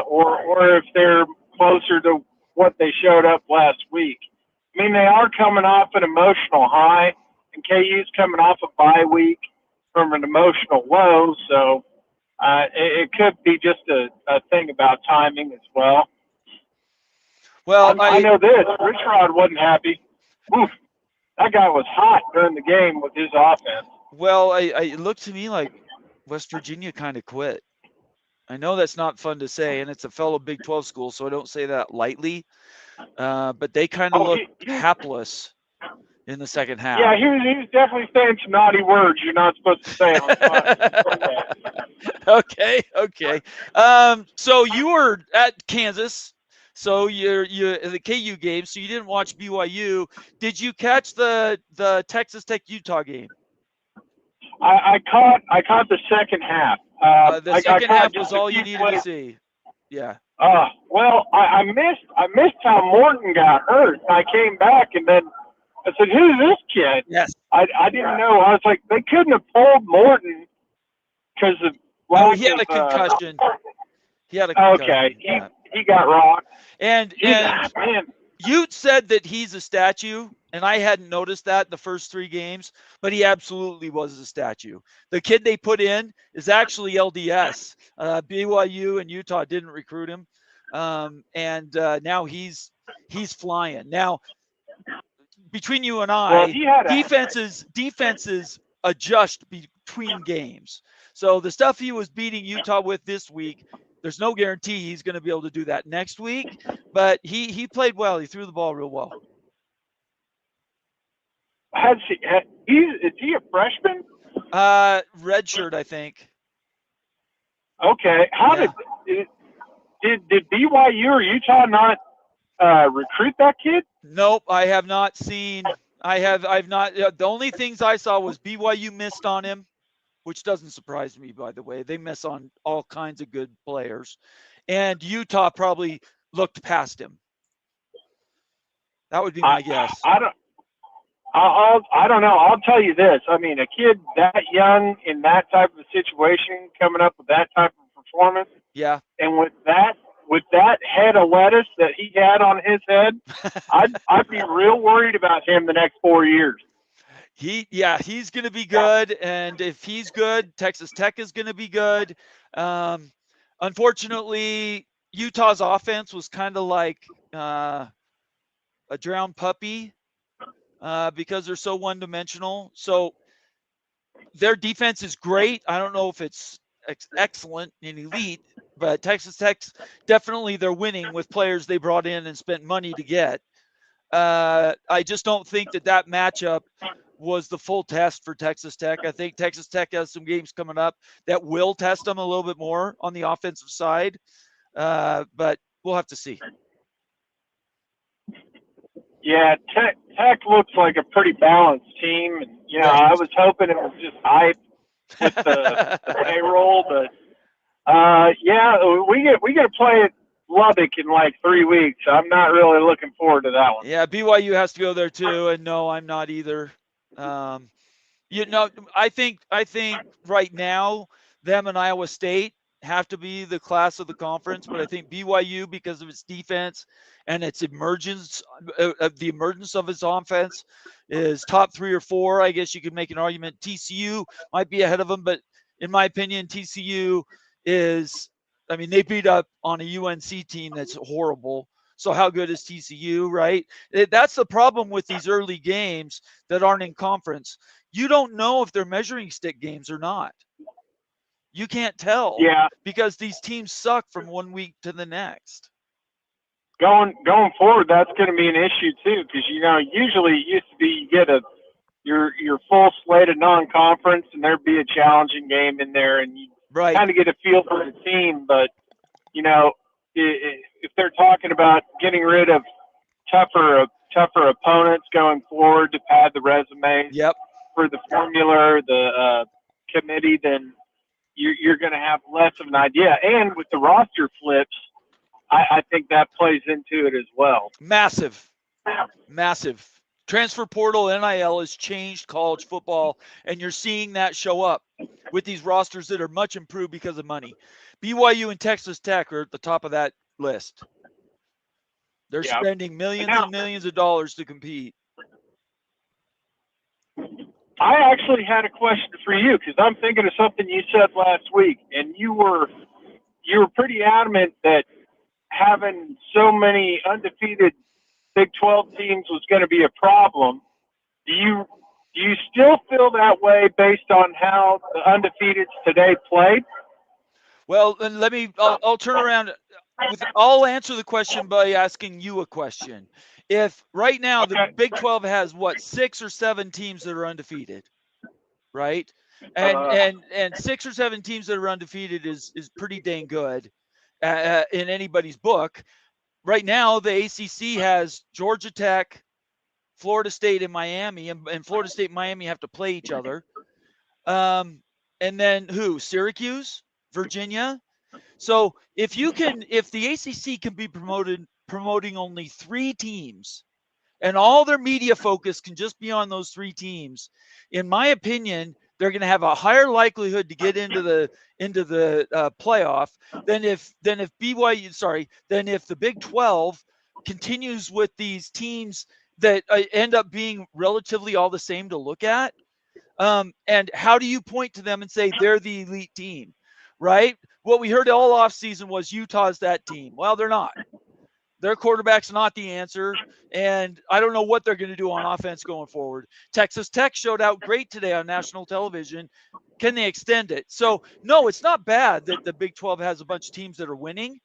or if they're closer to what they showed up last week. I mean, they are coming off an emotional high, and KU's coming off a bye week from an emotional low, so it could be just a thing about timing as well. Well, I know this. Rich Rod wasn't happy. Oof, that guy was hot during the game with his offense. Well, it looked to me like West Virginia kind of quit. I know that's not fun to say, and it's a fellow Big 12 school, so I don't say that lightly. But they kind of looked hapless in the second half. Yeah, he was definitely saying some naughty words you're not supposed to say on Okay. So you were at Kansas. So you're the KU game. So you didn't watch BYU. Did you catch the Texas Tech Utah game? I caught the second half. The second half was all you needed to see. Yeah. Well, I missed how Morton got hurt. I came back and then I said, "Who's this kid?" Yes. I didn't know. I was like, they couldn't have pulled Morton because of lack he had a concussion. He had a concussion. Okay, he got rocked. And Ute said that he's a statue, and I hadn't noticed that the first 3 games, but he absolutely was a statue. The kid they put in is actually LDS. BYU and Utah didn't recruit him, and now he's flying. Now, between you and I, defenses adjust between games. So the stuff he was beating Utah with this week, there's no guarantee he's going to be able to do that next week, but he played well. He threw the ball real well. Is he a freshman? Redshirt, I think. Okay. Did BYU or Utah not recruit that kid? Nope, I have not seen. I've not. The only things I saw was BYU missed on him, which doesn't surprise me, by the way. They miss on all kinds of good players. And Utah probably looked past him. That would be my guess. I don't know. I'll tell you this. I mean, a kid that young in that type of a situation coming up with that type of performance. Yeah. And with that head of lettuce that he had on his head, I'd be real worried about him the next 4 years. He's going to be good, and if he's good, Texas Tech is going to be good. Unfortunately, Utah's offense was kind of like a drowned puppy because they're so one-dimensional. So their defense is great. I don't know if it's excellent and elite, but Texas Tech's definitely they're winning with players they brought in and spent money to get. I just don't think that matchup was the full test for Texas Tech. I think Texas Tech has some games coming up that will test them a little bit more on the offensive side, but we'll have to see. Yeah, Tech looks like a pretty balanced team, and I was hoping it was just hype with the payroll, but we get to play at Lubbock in like 3 weeks. So I'm not really looking forward to that one. Yeah, BYU has to go there too, and no, I'm not either. I think right now them and Iowa State have to be the class of the conference, but I think BYU, because of its defense and its emergence, the emergence of its offense, is top 3 or 4. I guess you could make an argument TCU might be ahead of them, but in my opinion, TCU is, they beat up on a UNC team that's horrible. So how good is TCU, right? That's the problem with these early games that aren't in conference. You don't know if they're measuring stick games or not. You can't tell. Yeah. Because these teams suck from 1 week to the next. Going forward, that's going to be an issue too, because usually it used to be you get your full slate of non-conference, and there'd be a challenging game in there, and you kind of get a feel for the team. But if they're talking about getting rid of tougher opponents going forward to pad the resumes for the formula, the committee, then you're going to have less of an idea. And with the roster flips, I think that plays into it as well. Massive. Transfer portal, NIL has changed college football, and you're seeing that show up with these rosters that are much improved because of money. BYU and Texas Tech are at the top of that list. They're spending millions and millions of dollars to compete. I actually had a question for you because I'm thinking of something you said last week, and you were pretty adamant that having so many undefeated Big 12 teams was going to be a problem. Do you still feel that way based on how the undefeateds today played? Well, then I'll turn around. I'll answer the question by asking you a question. If right now the Big 12 has 6 or 7 teams that are undefeated, right? And 6 or 7 teams that are undefeated is pretty dang good in anybody's book. Right now, the ACC has Georgia Tech, Florida State, and Miami, and Florida State and Miami have to play each other. And then who? Syracuse, Virginia. So if the ACC can be promoting only 3 teams, and all their media focus can just be on those 3 teams, in my opinion, they're going to have a higher likelihood to get into the playoff than if the Big 12 continues with these teams that end up being relatively all the same to look at. And how do you point to them and say they're the elite team, right? What we heard all offseason was Utah's that team. Well, they're not. Their quarterback's not the answer, and I don't know what they're going to do on offense going forward. Texas Tech showed out great today on national television. Can they extend it? So, no, it's not bad that the Big 12 has a bunch of teams that are winning,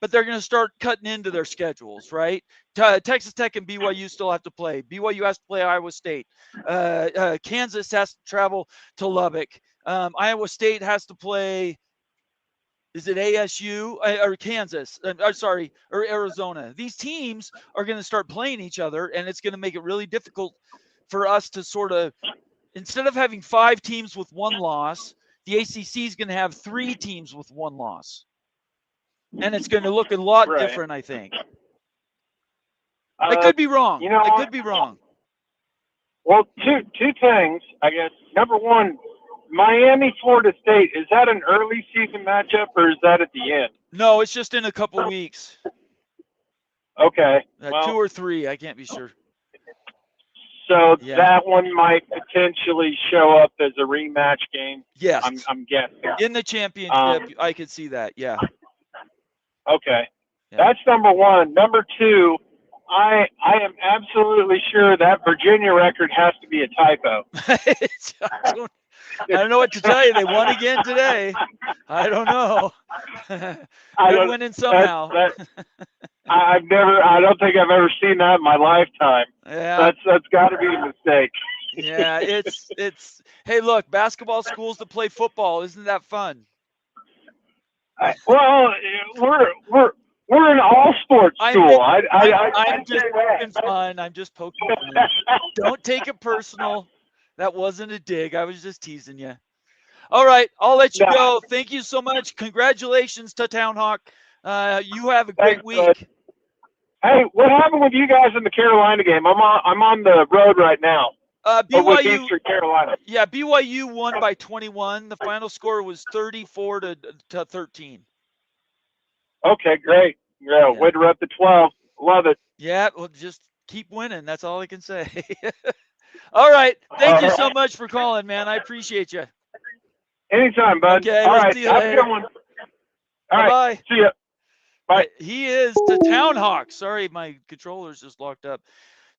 but they're going to start cutting into their schedules, right? Texas Tech and BYU still have to play. BYU has to play Iowa State. Kansas has to travel to Lubbock. Iowa State has to play – is it ASU or Kansas? Or Arizona. These teams are going to start playing each other, and it's going to make it really difficult for us to sort of, instead of having 5 teams with 1 loss, the ACC is going to have 3 teams with 1 loss. And it's going to look a lot different, I think. I could be wrong. I could be wrong. Well, two things, I guess. Number one, Miami, Florida State, is that an early season matchup or is that at the end? No, it's just in a couple weeks. Okay. 2 or 3, I can't be sure. So that one might potentially show up as a rematch game. Yes. I'm guessing. In the championship, I could see that. Yeah. Okay. Yeah. That's number one. Number two, I am absolutely sure that Virginia record has to be a typo. I don't know what to tell you. They won again today. I don't know. They're winning somehow. I don't think I've ever seen that in my lifetime. Yeah. That's got to be a mistake. Yeah, it's. Hey, look, basketball schools that play football, isn't that fun? Well, we're an all sports school. I'm just poking fun. I'm just poking fun. Don't take it personal. That wasn't a dig. I was just teasing you. All right, I'll let you go. Thank you so much. Congratulations to Town Hawk. You have a great week. Hey, what happened with you guys in the Carolina game? I'm on the road right now. BYU, Eastern Carolina. Yeah, BYU won by 21. The final score was 34 to 13. Okay, great. Yeah, way to rep the 12. Love it. Yeah, well, just keep winning. That's all I can say. All right. Thank you so much for calling, man. I appreciate you. Anytime, bud. Okay, all let's right. see you Have later. a good one. All Bye-bye. right. See ya. Bye. He is to Town Hawk. Sorry, my controller's just locked up.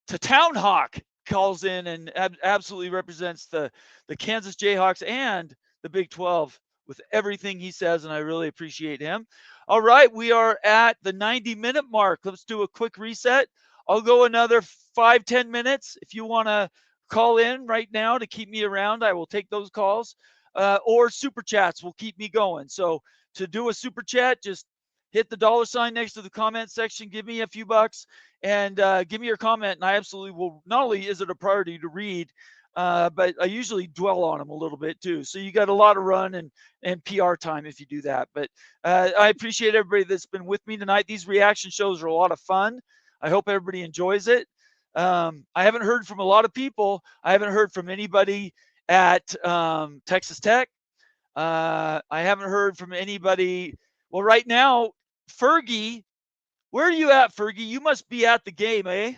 To Town Hawk calls in and absolutely represents the Kansas Jayhawks and the Big 12 with everything he says, and I really appreciate him. All right, we are at the 90-minute mark. Let's do a quick reset. I'll go another 5-10 minutes. If you want to call in right now to keep me around, I will take those calls. Or super chats will keep me going. So to do a super chat, just hit the $ next to the comment section. Give me a few bucks and give me your comment. And I absolutely will. Not only is it a priority to read, but I usually dwell on them a little bit too. So you got a lot of run and PR time if you do that. But I appreciate everybody that's been with me tonight. These reaction shows are a lot of fun. I hope everybody enjoys it. I haven't heard from a lot of people. I haven't heard from anybody at Texas Tech. I haven't heard from anybody. Well, right now, Fergie, where are you at, Fergie? You must be at the game, eh?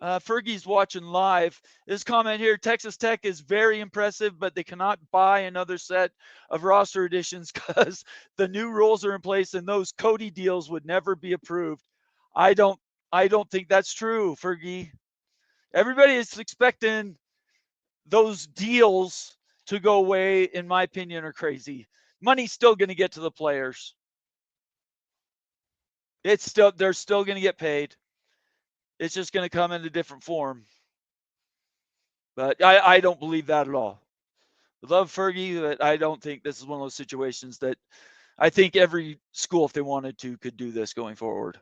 Fergie's watching live. This comment here, Texas Tech is very impressive, but they cannot buy another set of roster additions because the new rules are in place and those Cody deals would never be approved. I don't think that's true, Fergie. Everybody is expecting those deals to go away, in my opinion, are crazy. Money's still going to get to the players. They're still going to get paid. It's just going to come in a different form. But I don't believe that at all. I love Fergie, but I don't think this is one of those situations that I think every school, if they wanted to, could do this going forward.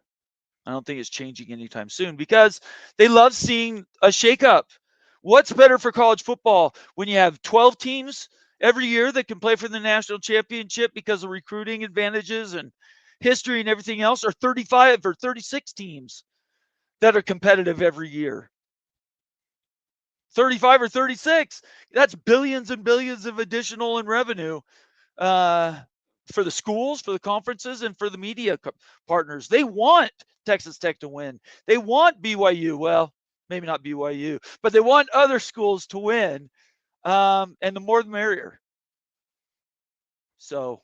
I don't think it's changing anytime soon because they love seeing a shakeup. What's better for college football when you have 12 teams every year that can play for the national championship because of recruiting advantages and history and everything else, or 35 or 36 teams that are competitive every year? 35 or 36, that's billions and billions of additional in revenue for the schools, for the conferences, and for the media partners. They want Texas Tech to win. They want BYU, well, maybe not BYU, but they want other schools to win, and the more the merrier. So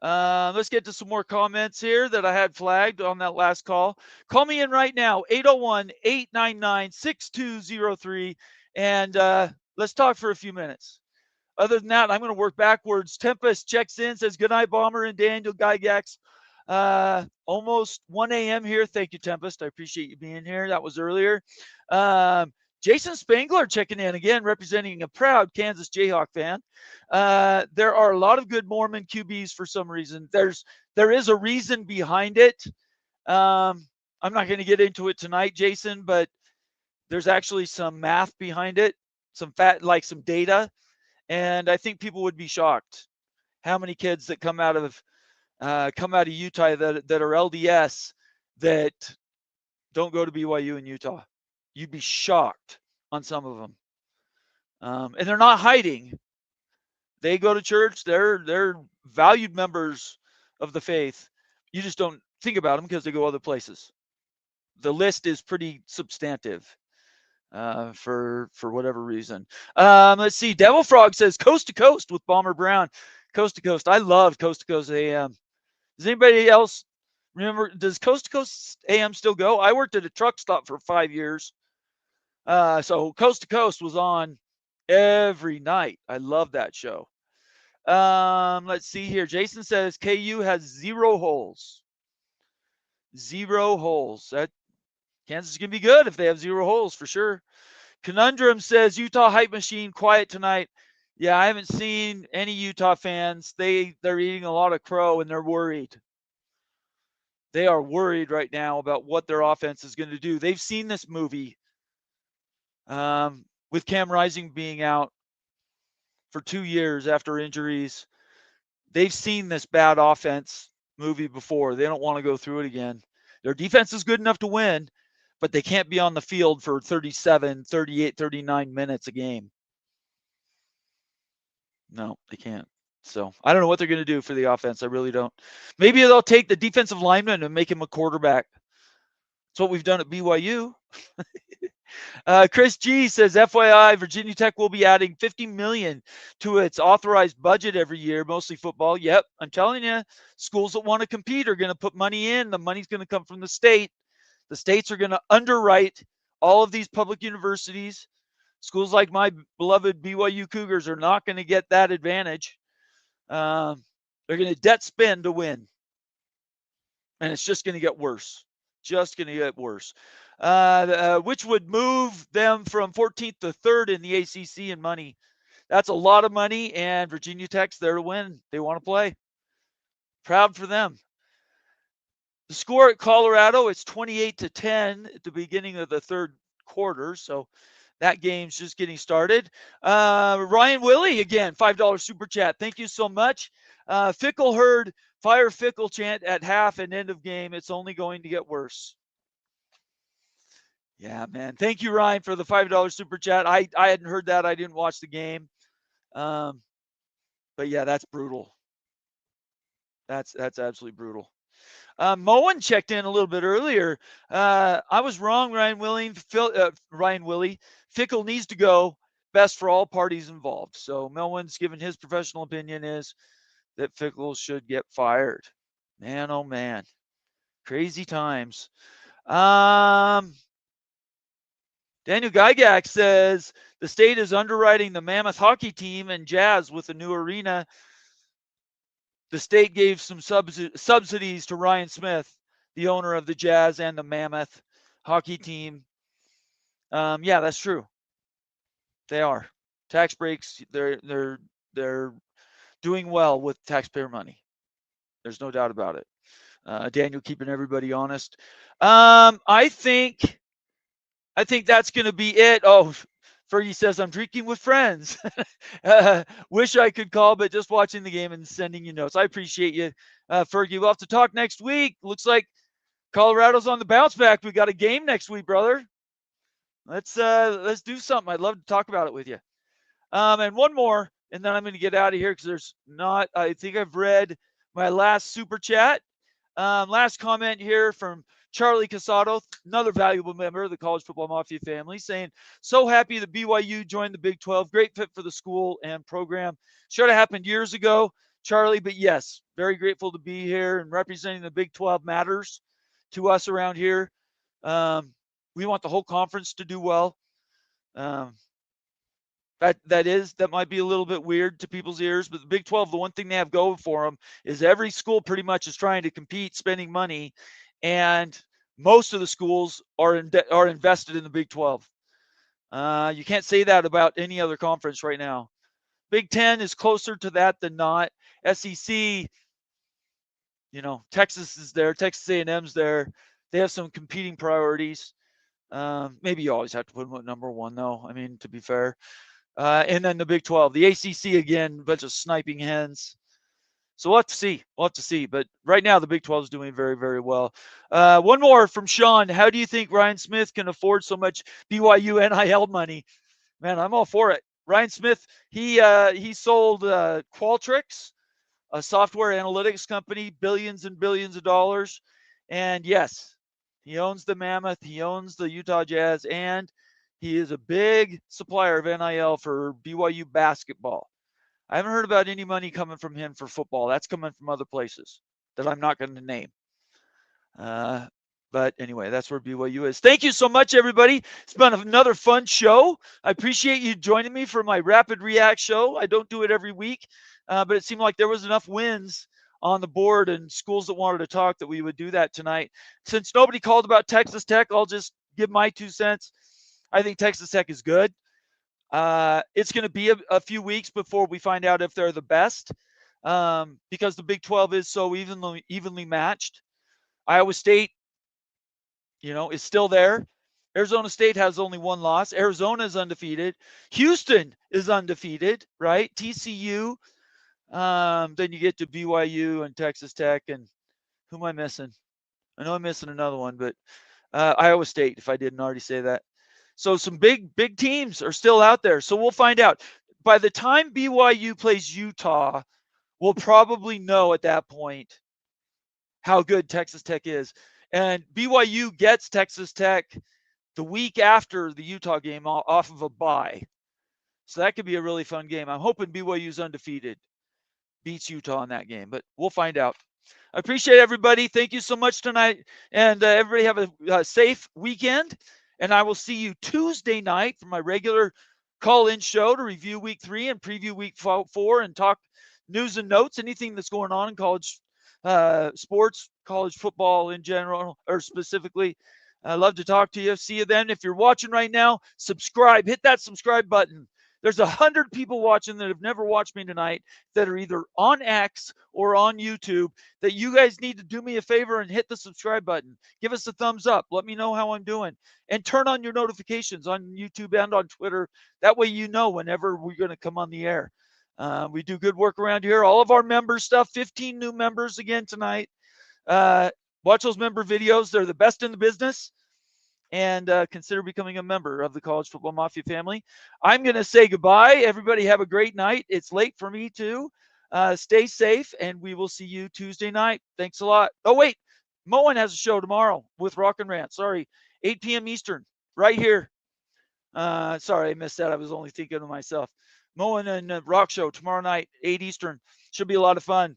let's get to some more comments here that I had flagged on that last call. Call me in right now, 801-899-6203, and let's talk for a few minutes. Other than that, I'm going to work backwards. Tempest checks in, says, good night, Bomber and Daniel Gygax. Almost 1 a.m. here. Thank you, Tempest. I appreciate you being here. That was earlier. Jason Spangler checking in again, representing a proud Kansas Jayhawk fan. There are a lot of good Mormon QBs for some reason. There is a reason behind it. I'm not going to get into it tonight, Jason, but there's actually some math behind it, some data. And I think people would be shocked how many kids that come out of Utah that are LDS that don't go to BYU in Utah. You'd be shocked on some of them. And they're not hiding. They go to church. They're valued members of the faith. You just don't think about them because they go other places. The list is pretty substantive. For whatever reason. Let's see. Devil Frog says Coast to Coast with Bomber Brown. Coast to Coast. I love Coast to Coast AM. Does anybody else remember? Does Coast to Coast AM still go? I worked at a truck stop for 5 years. So Coast to Coast was on every night. I love that show. Let's see here. Jason says KU has 0 holes. 0 holes. That Kansas is going to be good if they have 0 holes for sure. Conundrum says Utah hype machine quiet tonight. Yeah, I haven't seen any Utah fans. They're eating a lot of crow and they're worried. They are worried right now about what their offense is going to do. They've seen this movie with Cam Rising being out for 2 years after injuries. They've seen this bad offense movie before. They don't want to go through it again. Their defense is good enough to win, but they can't be on the field for 37, 38, 39 minutes a game. No, they can't. So I don't know what they're going to do for the offense. I really don't. Maybe they'll take the defensive lineman and make him a quarterback. That's what we've done at BYU. Chris G says, FYI, Virginia Tech will be adding $50 million to its authorized budget every year, mostly football. Yep, I'm telling you, schools that want to compete are going to put money in. The money's going to come from the state. The states are going to underwrite all of these public universities. Schools like my beloved BYU Cougars are not going to get that advantage. They're going to debt spend to win. And it's just going to get worse. Just going to get worse. Which would move them from 14th to 3rd in the ACC in money. That's a lot of money, and Virginia Tech's there to win. They want to play. Proud for them. The score at Colorado, it's 28-10 at the beginning of the third quarter. So that game's just getting started. Ryan Willie again, $5 super chat. Thank you so much. Fickle heard fire Fickle chant at half and end of game. It's only going to get worse. Yeah, man. Thank you, Ryan, for the $5 super chat. I hadn't heard that. I didn't watch the game. But yeah, that's brutal. That's absolutely brutal. Moen checked in a little bit earlier. I was wrong, Ryan Willie. Fickle needs to go. Best for all parties involved. So Moen's given his professional opinion is that Fickle should get fired. Man, oh man. Crazy times. Daniel Gygax says the state is underwriting the Mammoth hockey team and Jazz with a new arena. The state gave some subsidies to Ryan Smith, the owner of the Jazz and the Mammoth hockey team. Yeah, that's true. They are tax breaks. They're doing well with taxpayer money. There's no doubt about it. Daniel keeping everybody honest. I think that's going to be it. Oh, Fergie says, I'm drinking with friends. Wish I could call, but just watching the game and sending you notes. I appreciate you, Fergie. We'll have to talk next week. Looks like Colorado's on the bounce back. We got a game next week, brother. Let's do something. I'd love to talk about it with you. And one more, and then I'm going to get out of here because there's not. I think I've read my last super chat. Last comment here from Charlie Casado, another valuable member of the College Football Mafia family, saying, so happy that BYU joined the Big 12. Great fit for the school and program. Should have happened years ago, Charlie, but yes, very grateful to be here and representing the Big 12 matters to us around here. We want the whole conference to do well. That might be a little bit weird to people's ears, but the Big 12, the one thing they have going for them is every school pretty much is trying to compete, spending money, and most of the schools are invested in the Big 12. You can't say that about any other conference right now. Big 10 is closer to that than not. SEC, Texas is there. Texas A&M's there. They have some competing priorities. Maybe you always have to put them at number one, though. I mean, to be fair. And then the Big 12, the ACC again, a bunch of sniping hens. So we'll have to see. But right now, the Big 12 is doing very, very well. One more from Sean. How do you think Ryan Smith can afford so much BYU NIL money? Man, I'm all for it. Ryan Smith, he sold Qualtrics, a software analytics company, billions and billions of dollars. And yes, he owns the Mammoth. He owns the Utah Jazz. And he is a big supplier of NIL for BYU basketball. I haven't heard about any money coming from him for football. That's coming from other places that I'm not going to name. But anyway, that's where BYU is. Thank you so much, everybody. It's been another fun show. I appreciate you joining me for my Rapid React show. I don't do it every week, but it seemed like there was enough wins on the board and schools that wanted to talk that we would do that tonight. Since nobody called about Texas Tech, I'll just give my 2 cents. I think Texas Tech is good. It's going to be a few weeks before we find out if they're the best because the Big 12 is so evenly matched. Iowa State, is still there. Arizona State has only one loss. Arizona is undefeated. Houston is undefeated, right? TCU. Then you get to BYU and Texas Tech. And who am I missing? I know I'm missing another one, but Iowa State, if I didn't already say that. So some big teams are still out there. So we'll find out. By the time BYU plays Utah, we'll probably know at that point how good Texas Tech is. And BYU gets Texas Tech the week after the Utah game off of a bye. So that could be a really fun game. I'm hoping BYU's undefeated, beats Utah in that game, but we'll find out. I appreciate everybody. Thank you so much tonight. And everybody have a safe weekend. And I will see you Tuesday night for my regular call-in show to review week 3 and preview week 4 and talk news and notes, anything that's going on in college sports, college football in general, or specifically. I love to talk to you. See you then. If you're watching right now, subscribe. Hit that subscribe button. There's 100 people watching that have never watched me tonight that are either on X or on YouTube that you guys need to do me a favor and hit the subscribe button. Give us a thumbs up. Let me know how I'm doing. And turn on your notifications on YouTube and on Twitter. That way you know whenever we're going to come on the air. We do good work around here. All of our member stuff, 15 new members again tonight. Watch those member videos. They're the best in the business. And consider becoming a member of the College Football Mafia family. I'm going to say goodbye. Everybody have a great night. It's late for me too. Stay safe, and we will see you Tuesday night. Thanks a lot. Oh, wait. Moen has a show tomorrow with Rock and Rant. Sorry. 8 p.m. Eastern, right here. Sorry, I missed that. I was only thinking of myself. Moen and Rock Show tomorrow night, 8 Eastern. Should be a lot of fun.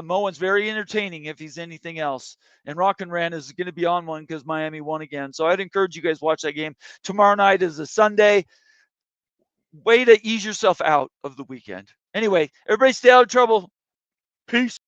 Moen's very entertaining if he's anything else. And Rock and Rant is going to be on one because Miami won again. So I'd encourage you guys to watch that game. Tomorrow night is a Sunday. Way to ease yourself out of the weekend. Anyway, everybody stay out of trouble. Peace.